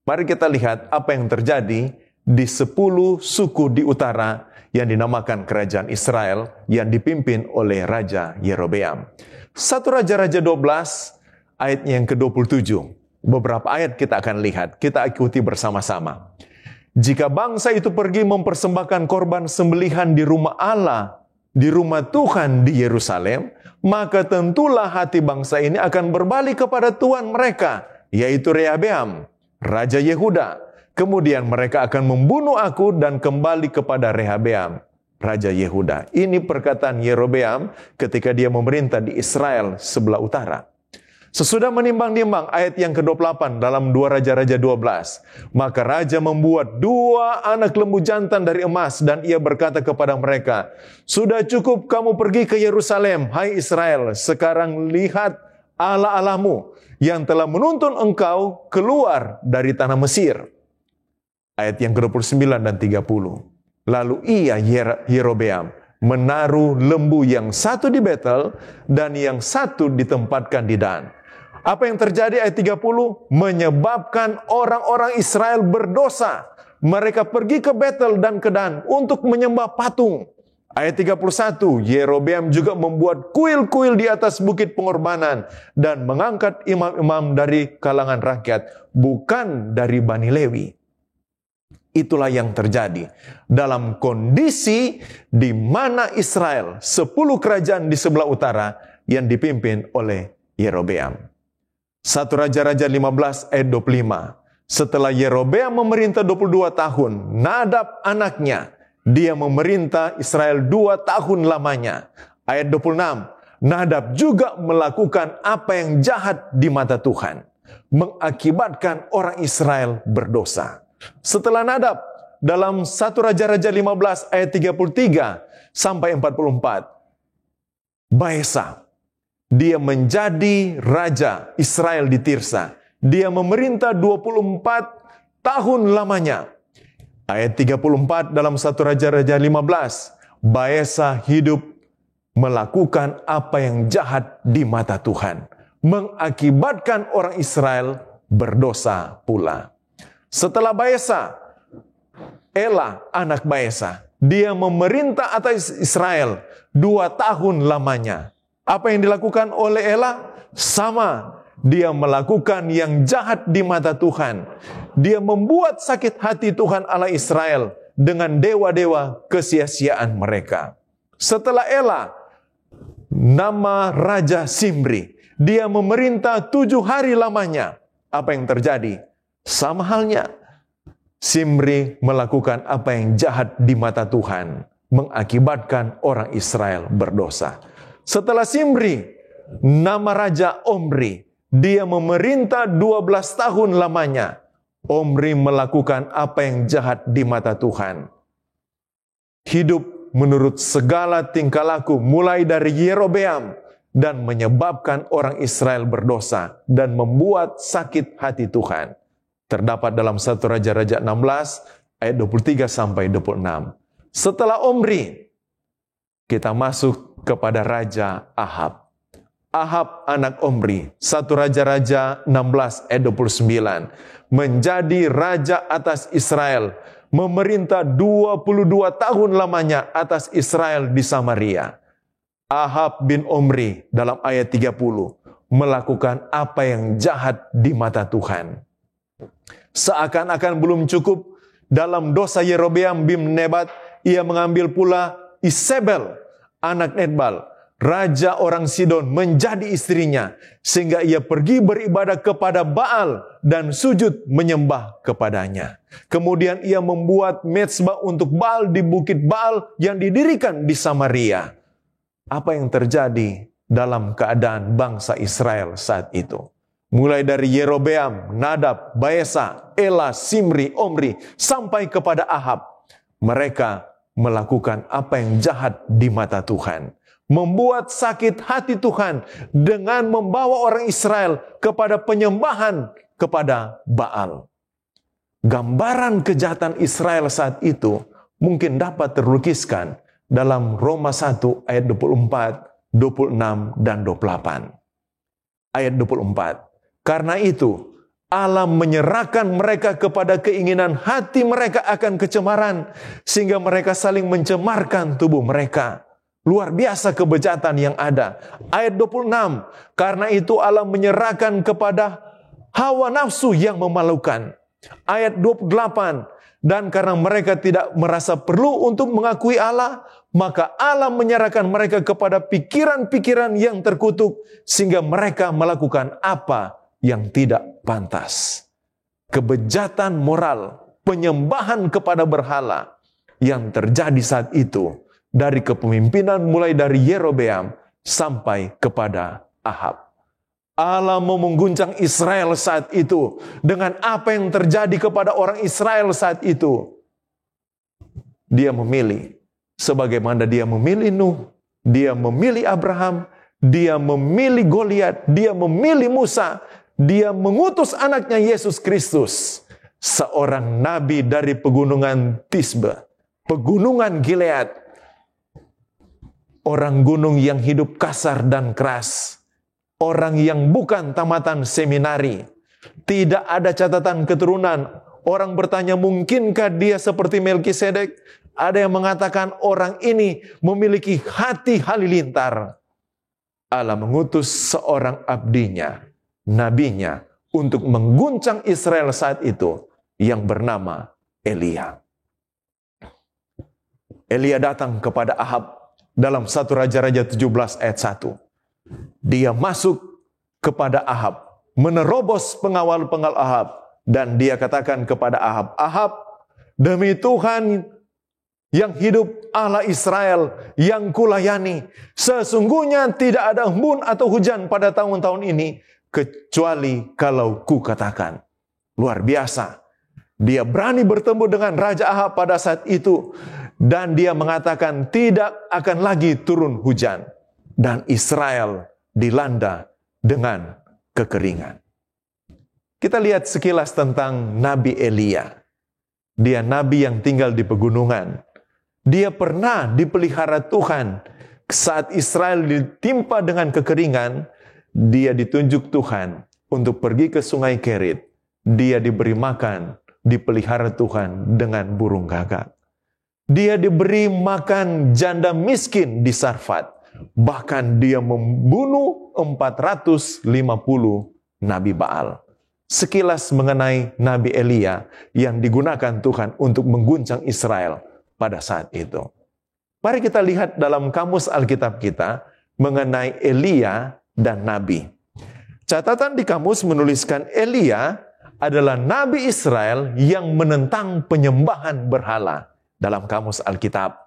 Mari kita lihat apa yang terjadi di 10 suku di utara yang dinamakan kerajaan Israel yang dipimpin oleh Raja Yerobeam. 1 Raja-Raja 12 ayatnya yang ke-27. Beberapa ayat kita akan lihat, kita ikuti bersama-sama. Jika bangsa itu pergi mempersembahkan korban sembelihan di rumah Allah, di rumah Tuhan di Yerusalem, maka tentulah hati bangsa ini akan berbalik kepada Tuhan mereka, yaitu Rehabeam, Raja Yehuda. Kemudian mereka akan membunuh aku dan kembali kepada Rehabeam, Raja Yehuda. Ini perkataan Yerobeam ketika dia memerintah di Israel sebelah utara. Sesudah menimbang-nimbang ayat yang ke-28 dalam 2 Raja-Raja 12. Maka raja membuat 2 anak lembu jantan dari emas dan ia berkata kepada mereka, sudah cukup kamu pergi ke Yerusalem, hai Israel. Sekarang lihat Allah-Allahmu yang telah menuntun engkau keluar dari tanah Mesir. Ayat yang ke-29 dan 30. Lalu ia, Yerobeam, menaruh lembu yang satu di Betel dan yang satu ditempatkan di Dan. Apa yang terjadi ayat 30? Menyebabkan orang-orang Israel berdosa. Mereka pergi ke Betel dan ke Dan untuk menyembah patung. Ayat 31, Yerobeam juga membuat kuil-kuil di atas bukit pengorbanan dan mengangkat imam-imam dari kalangan rakyat, bukan dari Bani Lewi. Itulah yang terjadi dalam kondisi di mana Israel, 10 kerajaan di sebelah utara yang dipimpin oleh Yerobeam. 1 Raja-Raja 15 ayat 25. Setelah Yerobeam memerintah 22 tahun, Nadab anaknya, dia memerintah Israel 2 tahun lamanya. Ayat 26, Nadab juga melakukan apa yang jahat di mata Tuhan, mengakibatkan orang Israel berdosa. Setelah Nadab, dalam 1 Raja-Raja 15 ayat 33 sampai 44, Baesa, dia menjadi raja Israel di Tirsa. Dia memerintah 24 tahun lamanya. Ayat 34 dalam 1 Raja-Raja 15. Baesa hidup melakukan apa yang jahat di mata Tuhan, mengakibatkan orang Israel berdosa pula. Setelah Baesa, Ela anak Baesa, dia memerintah atas Israel 2 tahun lamanya. Apa yang dilakukan oleh Ela? Sama. Dia melakukan yang jahat di mata Tuhan. Dia membuat sakit hati Tuhan Allah Israel dengan dewa-dewa kesia-siaan mereka. Setelah Ela, nama Raja Simri. Dia memerintah 7 hari lamanya. Apa yang terjadi? Sama halnya. Simri melakukan apa yang jahat di mata Tuhan, mengakibatkan orang Israel berdosa. Setelah Simri, nama Raja Omri. Dia memerintah 12 tahun lamanya. Omri melakukan apa yang jahat di mata Tuhan. Hidup menurut segala tingkah laku mulai dari Yerobeam dan menyebabkan orang Israel berdosa dan membuat sakit hati Tuhan. Terdapat dalam 1 Raja-Raja 16 ayat 23 sampai 26. Setelah Omri, kita masuk kepada Raja Ahab. Ahab anak Omri, 1 Raja-Raja 16 ayat 29, menjadi raja atas Israel, memerintah 22 tahun lamanya atas Israel di Samaria. Ahab bin Omri dalam ayat 30 melakukan apa yang jahat di mata Tuhan. Seakan-akan belum cukup dalam dosa Yerobeam bin Nebat, ia mengambil pula Isabel anak Netbal, raja orang Sidon, menjadi istrinya, sehingga ia pergi beribadah kepada Baal dan sujud menyembah kepadanya. Kemudian ia membuat mezbah untuk Baal di bukit Baal yang didirikan di Samaria. Apa yang terjadi dalam keadaan bangsa Israel saat itu? Mulai dari Yerobeam, Nadab, Baesa, Ela, Simri, Omri, sampai kepada Ahab. Mereka melakukan apa yang jahat di mata Tuhan, membuat sakit hati Tuhan dengan membawa orang Israel kepada penyembahan kepada Baal. Gambaran kejahatan Israel saat itu mungkin dapat terlukiskan dalam Roma 1 ayat 24, 26, dan 28. Ayat 24. Karena itu, Allah menyerahkan mereka kepada keinginan hati mereka akan kecemaran, sehingga mereka saling mencemarkan tubuh mereka. Luar biasa kebejatan yang ada. Ayat 26, karena itu Allah menyerahkan kepada hawa nafsu yang memalukan. Ayat 28, dan karena mereka tidak merasa perlu untuk mengakui Allah, maka Allah menyerahkan mereka kepada pikiran-pikiran yang terkutuk, sehingga mereka melakukan apa yang tidak pantas. Kebejatan moral, penyembahan kepada berhala yang terjadi saat itu, dari kepemimpinan mulai dari Yerobeam sampai kepada Ahab. Allah mau mengguncang Israel saat itu dengan apa yang terjadi kepada orang Israel saat itu. Dia memilih, sebagaimana dia memilih Nuh, dia memilih Abraham, Dia memilih Goliat, dia memilih Musa, dia mengutus anaknya Yesus Kristus, seorang nabi dari pegunungan Tisbe, pegunungan Gilead, orang gunung yang hidup kasar dan keras, orang yang bukan tamatan seminari, tidak ada catatan keturunan. Orang bertanya, mungkinkah dia seperti Melkisedek? Ada yang mengatakan orang ini memiliki hati halilintar. Allah mengutus seorang abdinya, nabinya, untuk mengguncang Israel saat itu, yang bernama Elia. Elia datang kepada Ahab dalam 1 Raja-Raja 17 ayat 1. Dia masuk kepada Ahab, menerobos pengawal-pengawal Ahab, dan dia katakan kepada Ahab, Ahab, demi Tuhan yang hidup, Allah Israel yang kulayani, sesungguhnya tidak ada embun atau hujan pada tahun-tahun ini, kecuali kalau ku katakan. Luar biasa. Dia berani bertemu dengan Raja Ahab pada saat itu, dan dia mengatakan tidak akan lagi turun hujan, dan Israel dilanda dengan kekeringan. Kita lihat sekilas tentang Nabi Elia. Dia nabi yang tinggal di pegunungan. Dia pernah dipelihara Tuhan. Saat Israel ditimpa dengan kekeringan, dia ditunjuk Tuhan untuk pergi ke sungai Kerit. Dia diberi makan, dipelihara Tuhan dengan burung gagak. Dia diberi makan janda miskin di Sarfat. Bahkan dia membunuh 450 Nabi Baal. Sekilas mengenai Nabi Elia yang digunakan Tuhan untuk mengguncang Israel pada saat itu. Mari kita lihat dalam kamus Alkitab kita mengenai Elia dan Nabi. Catatan di kamus menuliskan Elia adalah Nabi Israel yang menentang penyembahan berhala dalam kamus Alkitab.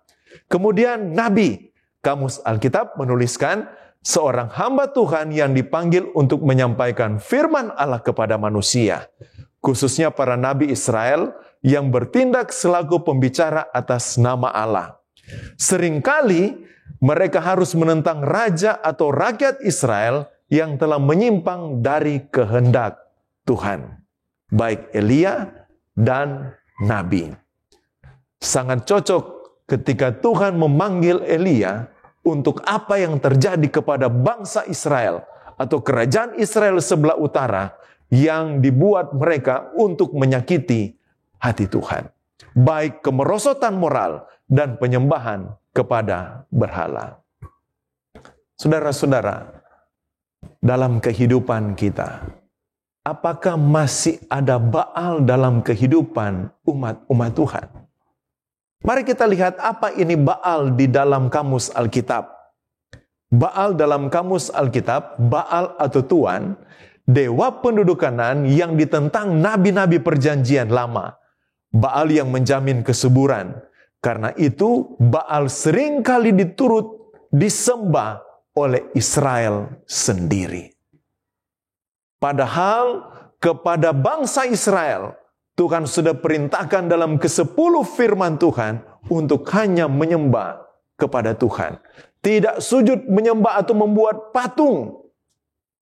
Kemudian Nabi, kamus Alkitab menuliskan seorang hamba Tuhan yang dipanggil untuk menyampaikan firman Allah kepada manusia, khususnya para Nabi Israel yang bertindak selaku pembicara atas nama Allah. Seringkali mereka harus menentang raja atau rakyat Israel yang telah menyimpang dari kehendak Tuhan, baik Elia dan Nabi. Sangat cocok ketika Tuhan memanggil Elia untuk apa yang terjadi kepada bangsa Israel atau kerajaan Israel sebelah utara yang dibuat mereka untuk menyakiti hati Tuhan, baik kemerosotan moral dan penyembahan kepada berhala. Saudara-saudara, dalam kehidupan kita, apakah masih ada Baal dalam kehidupan umat Tuhan? Mari kita lihat apa ini Baal di dalam kamus Alkitab. Baal dalam kamus Alkitab, Baal atau Tuan, dewa penduduk Kanaan yang ditentang nabi-nabi perjanjian lama. Baal yang menjamin kesuburan. Karena itu Baal seringkali disembah oleh Israel sendiri. Padahal kepada bangsa Israel, Tuhan sudah perintahkan dalam ke-10 firman Tuhan untuk hanya menyembah kepada Tuhan. Tidak sujud menyembah atau membuat patung.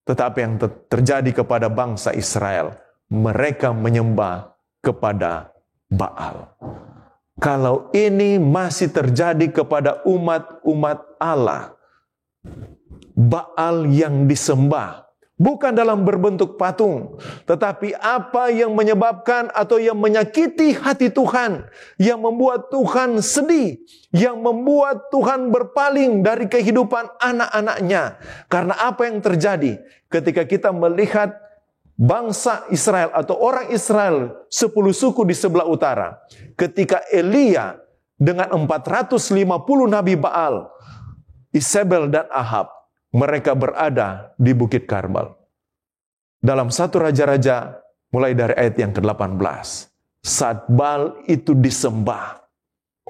Tetapi yang terjadi kepada bangsa Israel, mereka menyembah kepada Baal. Kalau ini masih terjadi kepada umat Allah, Baal yang disembah bukan dalam berbentuk patung, tetapi apa yang menyebabkan atau yang menyakiti hati Tuhan, yang membuat Tuhan sedih, yang membuat Tuhan berpaling dari kehidupan anak-anaknya. Karena apa yang terjadi ketika kita melihat bangsa Israel atau orang Israel 10 suku di sebelah utara, ketika Elia dengan 450 Nabi Baal, Isabel dan Ahab, mereka berada di Bukit Karmel. Dalam 1 Raja-Raja mulai dari ayat yang ke-18, saat Baal itu disembah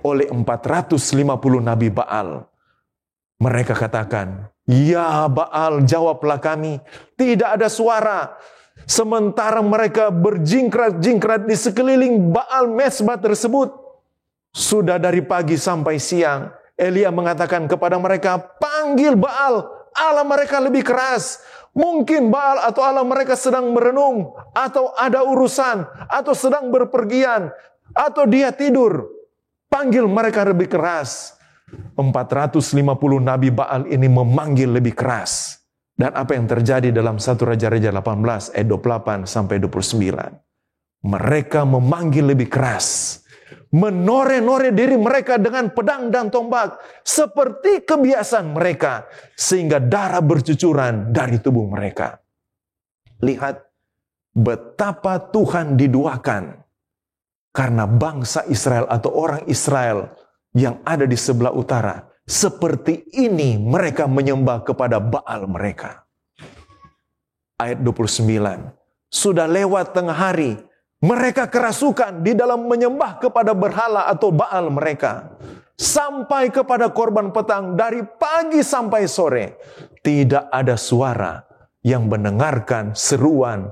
oleh 450 Nabi Baal, mereka katakan, "Ya Baal, jawablah kami." Tidak ada suara. Sementara mereka berjingkrat-jingkrat di sekeliling Baal Mesbah tersebut. Sudah dari pagi sampai siang, Elia mengatakan kepada mereka, "Panggil Baal, Allah mereka lebih keras. Mungkin Baal atau Allah mereka sedang merenung, atau ada urusan, atau sedang berpergian, atau dia tidur. Panggil mereka lebih keras. 450 Nabi Baal ini memanggil lebih keras. Dan apa yang terjadi dalam 1 Raja-Raja 18 ayat 28 sampai 29. Mereka memanggil lebih keras. Menore-nore diri mereka dengan pedang dan tombak. Seperti kebiasaan mereka. Sehingga darah bercucuran dari tubuh mereka. Lihat betapa Tuhan diduakan. Karena bangsa Israel atau orang Israel yang ada di sebelah utara. Seperti ini mereka menyembah kepada Baal mereka. Ayat 29. Sudah lewat tengah hari. Mereka kerasukan di dalam menyembah kepada berhala atau Baal mereka. Sampai kepada korban petang dari pagi sampai sore. Tidak ada suara yang mendengarkan seruan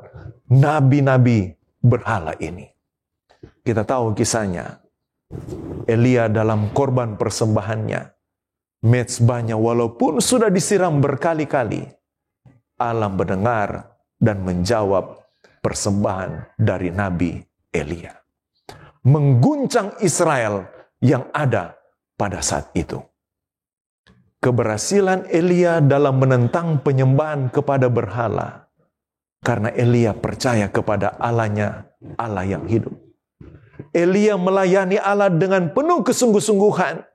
nabi-nabi berhala ini. Kita tahu kisahnya. Elia dalam korban persembahannya. Mezbahnya walaupun sudah disiram berkali-kali. Allah mendengar dan menjawab persembahan dari Nabi Elia. Mengguncang Israel yang ada pada saat itu. Keberhasilan Elia dalam menentang penyembahan kepada berhala. Karena Elia percaya kepada Allahnya, Allah yang hidup. Elia melayani Allah dengan penuh kesungguh-sungguhan.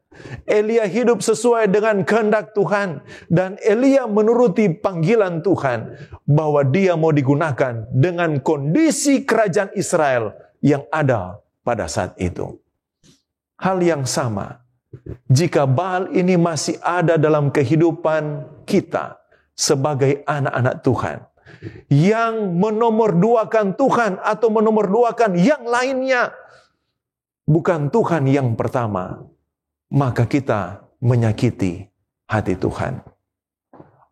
Elia hidup sesuai dengan kehendak Tuhan. Dan Elia menuruti panggilan Tuhan. Bahwa dia mau digunakan dengan kondisi kerajaan Israel yang ada pada saat itu. Hal yang sama. Jika Baal ini masih ada dalam kehidupan kita. Sebagai anak-anak Tuhan. Yang menomorduakan Tuhan atau menomorduakan yang lainnya. Bukan Tuhan yang pertama. Maka kita menyakiti hati Tuhan.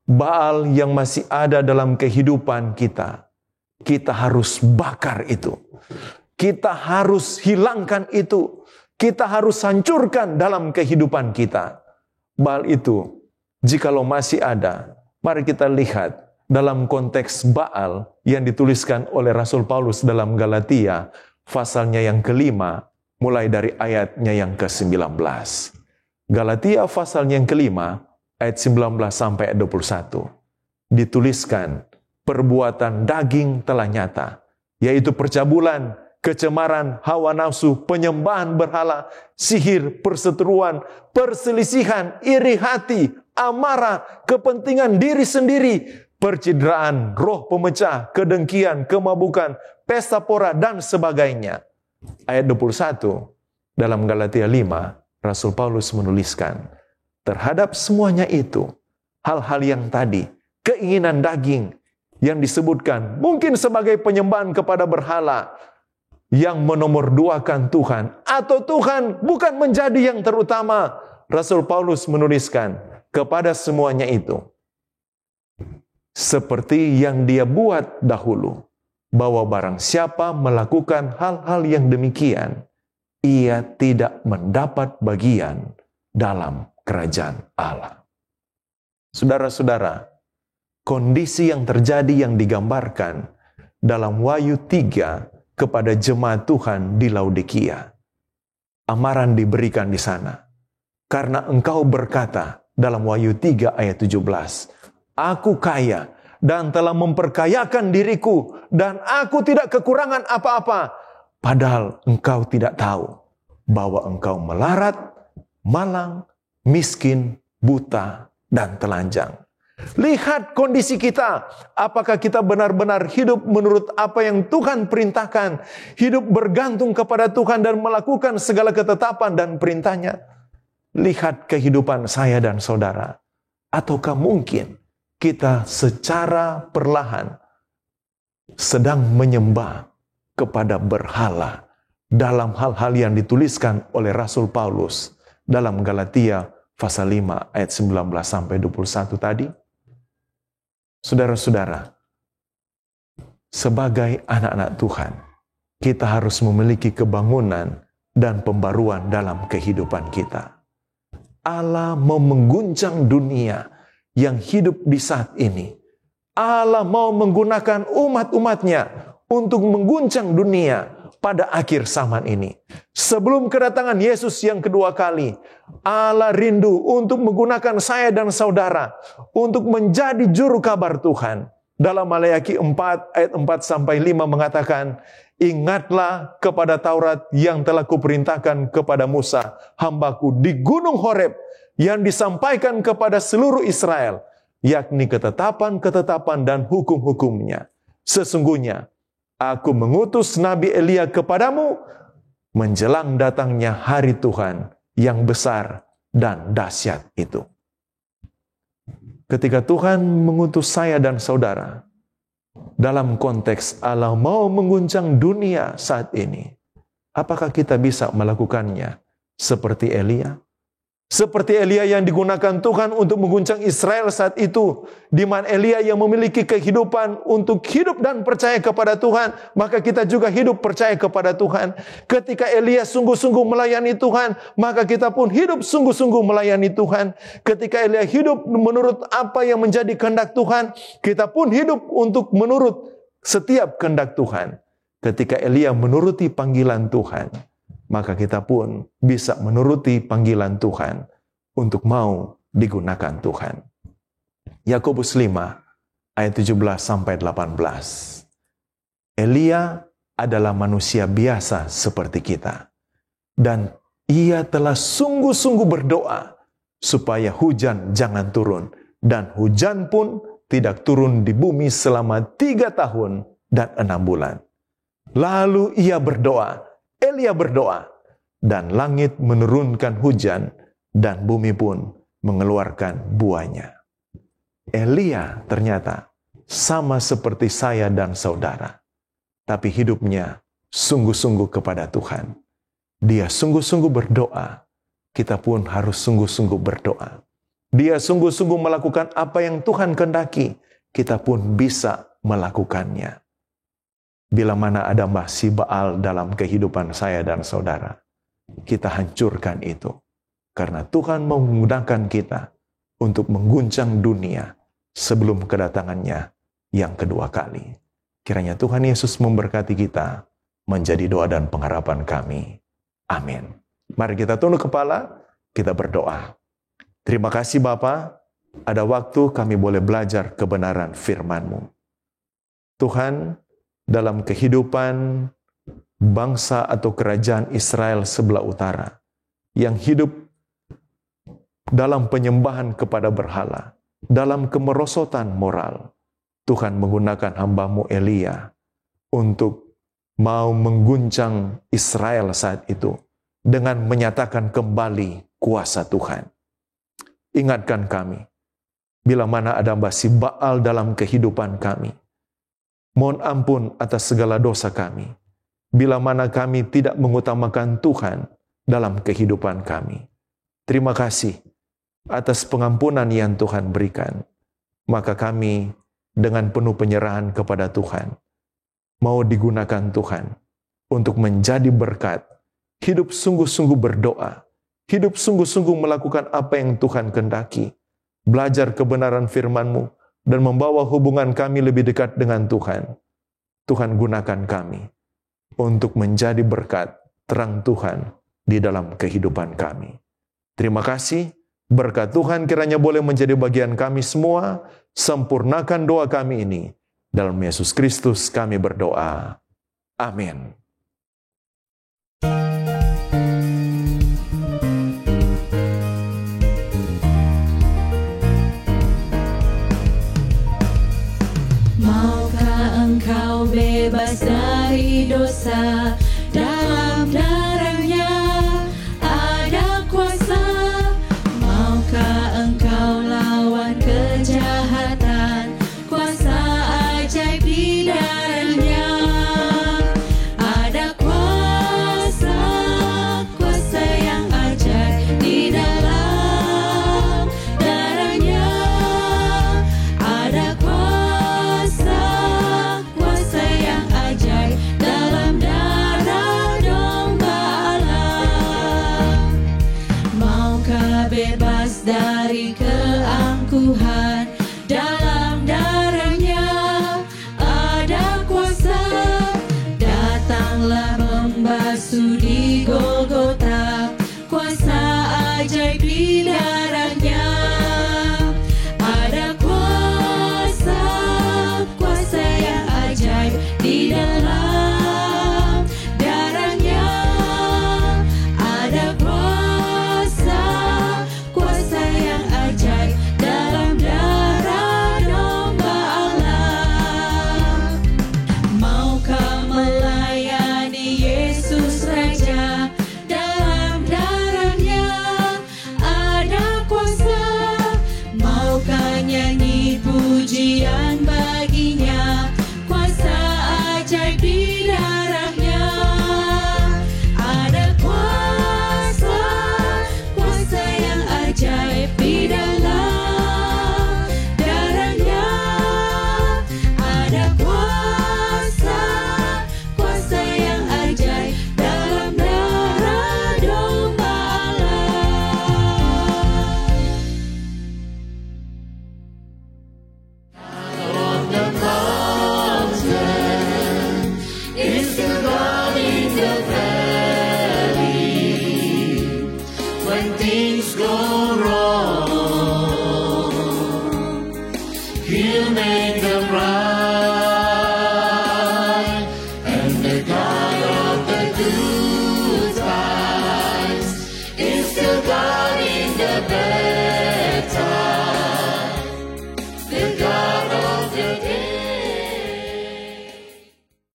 Baal yang masih ada dalam kehidupan kita, kita harus bakar itu. Kita harus hilangkan itu. Kita harus hancurkan dalam kehidupan kita. Baal itu, jikalau masih ada, mari kita lihat dalam konteks Baal yang dituliskan oleh Rasul Paulus dalam Galatia, pasalnya yang kelima, mulai dari ayatnya yang ke-19. Galatia pasalnya yang kelima, ayat 19 sampai ayat 21. Dituliskan, perbuatan daging telah nyata, yaitu percabulan, kecemaran, hawa nafsu, penyembahan berhala, sihir, perseteruan, perselisihan, iri hati, amarah, kepentingan diri sendiri, percideraan, roh pemecah, kedengkian, kemabukan, pesta pora, dan sebagainya. Ayat 21 dalam Galatia 5, Rasul Paulus menuliskan, terhadap semuanya itu, hal-hal yang tadi, keinginan daging yang disebutkan, mungkin sebagai penyembahan kepada berhala, yang menomorduakan Tuhan, atau Tuhan bukan menjadi yang terutama. Rasul Paulus menuliskan, kepada semuanya itu, seperti yang dia buat dahulu, bahwa barang siapa melakukan hal-hal yang demikian, ia tidak mendapat bagian dalam kerajaan Allah. Saudara-saudara, kondisi yang terjadi yang digambarkan dalam Wahyu 3 kepada jemaat Tuhan di Laodikia. Amaran diberikan di sana. Karena engkau berkata dalam Wahyu 3 ayat 17, aku kaya dan telah memperkayakan diriku, dan aku tidak kekurangan apa-apa. Padahal engkau tidak tahu bahwa engkau melarat, malang, miskin, buta, dan telanjang. Lihat kondisi kita. Apakah kita benar-benar hidup menurut apa yang Tuhan perintahkan? Hidup bergantung kepada Tuhan dan melakukan segala ketetapan dan perintahnya? Lihat kehidupan saya dan saudara. Ataukah mungkin kita secara perlahan sedang menyembah kepada berhala dalam hal-hal yang dituliskan oleh Rasul Paulus dalam Galatia pasal 5 ayat 19 sampai 21 tadi? Saudara-saudara, sebagai anak-anak Tuhan, kita harus memiliki kebangunan dan pembaruan dalam kehidupan kita. Allah mau mengguncang dunia yang hidup di saat ini. Allah mau menggunakan umat-umatnya untuk mengguncang dunia pada akhir zaman ini. Sebelum kedatangan Yesus yang kedua kali, Allah rindu untuk menggunakan saya dan saudara untuk menjadi juru kabar Tuhan. Dalam Maleakhi 4 ayat 4-5 mengatakan, ingatlah kepada Taurat yang telah kuperintahkan kepada Musa, hambaku di Gunung Horeb, yang disampaikan kepada seluruh Israel, yakni ketetapan-ketetapan dan hukum-hukumnya. Sesungguhnya, aku mengutus Nabi Elia kepadamu menjelang datangnya hari Tuhan yang besar dan dahsyat itu. Ketika Tuhan mengutus saya dan saudara, dalam konteks Allah mau mengguncang dunia saat ini, apakah kita bisa melakukannya seperti Elia? Seperti Elia yang digunakan Tuhan untuk mengguncang Israel saat itu, di mana Elia yang memiliki kehidupan untuk hidup dan percaya kepada Tuhan, maka kita juga hidup percaya kepada Tuhan. Ketika Elia sungguh-sungguh melayani Tuhan, maka kita pun hidup sungguh-sungguh melayani Tuhan. Ketika Elia hidup menurut apa yang menjadi kehendak Tuhan, kita pun hidup untuk menurut setiap kehendak Tuhan. Ketika Elia menuruti panggilan Tuhan, maka kita pun bisa menuruti panggilan Tuhan untuk mau digunakan Tuhan. Yakobus 5 ayat 17-18. Elia adalah manusia biasa seperti kita, dan ia telah sungguh-sungguh berdoa supaya hujan jangan turun, dan hujan pun tidak turun di bumi selama 3 tahun dan 6 bulan. Lalu ia berdoa, Elia berdoa, dan langit menurunkan hujan, dan bumi pun mengeluarkan buahnya. Elia ternyata sama seperti saya dan saudara, tapi hidupnya sungguh-sungguh kepada Tuhan. Dia sungguh-sungguh berdoa, kita pun harus sungguh-sungguh berdoa. Dia sungguh-sungguh melakukan apa yang Tuhan kehendaki, kita pun bisa melakukannya. Bila mana ada masih Baal dalam kehidupan saya dan saudara, kita hancurkan itu. Karena Tuhan mau menggunakan kita untuk mengguncang dunia sebelum kedatangannya yang kedua kali. Kiranya Tuhan Yesus memberkati kita menjadi doa dan pengharapan kami. Amin. Mari kita tunduk kepala, kita berdoa. Terima kasih Bapa, ada waktu kami boleh belajar kebenaran firman-Mu. Tuhan, dalam kehidupan bangsa atau kerajaan Israel sebelah utara yang hidup dalam penyembahan kepada berhala, dalam kemerosotan moral, Tuhan menggunakan hamba-Mu Elia untuk mau mengguncang Israel saat itu dengan menyatakan kembali kuasa Tuhan. Ingatkan kami, bila mana ada masih Baal dalam kehidupan kami, mohon ampun atas segala dosa kami. Bila mana kami tidak mengutamakan Tuhan dalam kehidupan kami. Terima kasih atas pengampunan yang Tuhan berikan. Maka kami dengan penuh penyerahan kepada Tuhan, mau digunakan Tuhan untuk menjadi berkat. Hidup sungguh-sungguh berdoa. Hidup sungguh-sungguh melakukan apa yang Tuhan kehendaki. Belajar kebenaran firman-Mu dan membawa hubungan kami lebih dekat dengan Tuhan. Tuhan gunakan kami untuk menjadi berkat terang Tuhan di dalam kehidupan kami. Terima kasih, berkat Tuhan kiranya boleh menjadi bagian kami semua, sempurnakan doa kami ini. Dalam Yesus Kristus kami berdoa. Amin. Engkau bebas dari dosa, dalam darahnya ada kuasa. Maukah engkau lawan kejahatan, kuasa ajaib di darahnya. Ada kuasa, kuasa yang ajaib di dalam darahnya. Ada kuasa dalam darah telah membasuh diri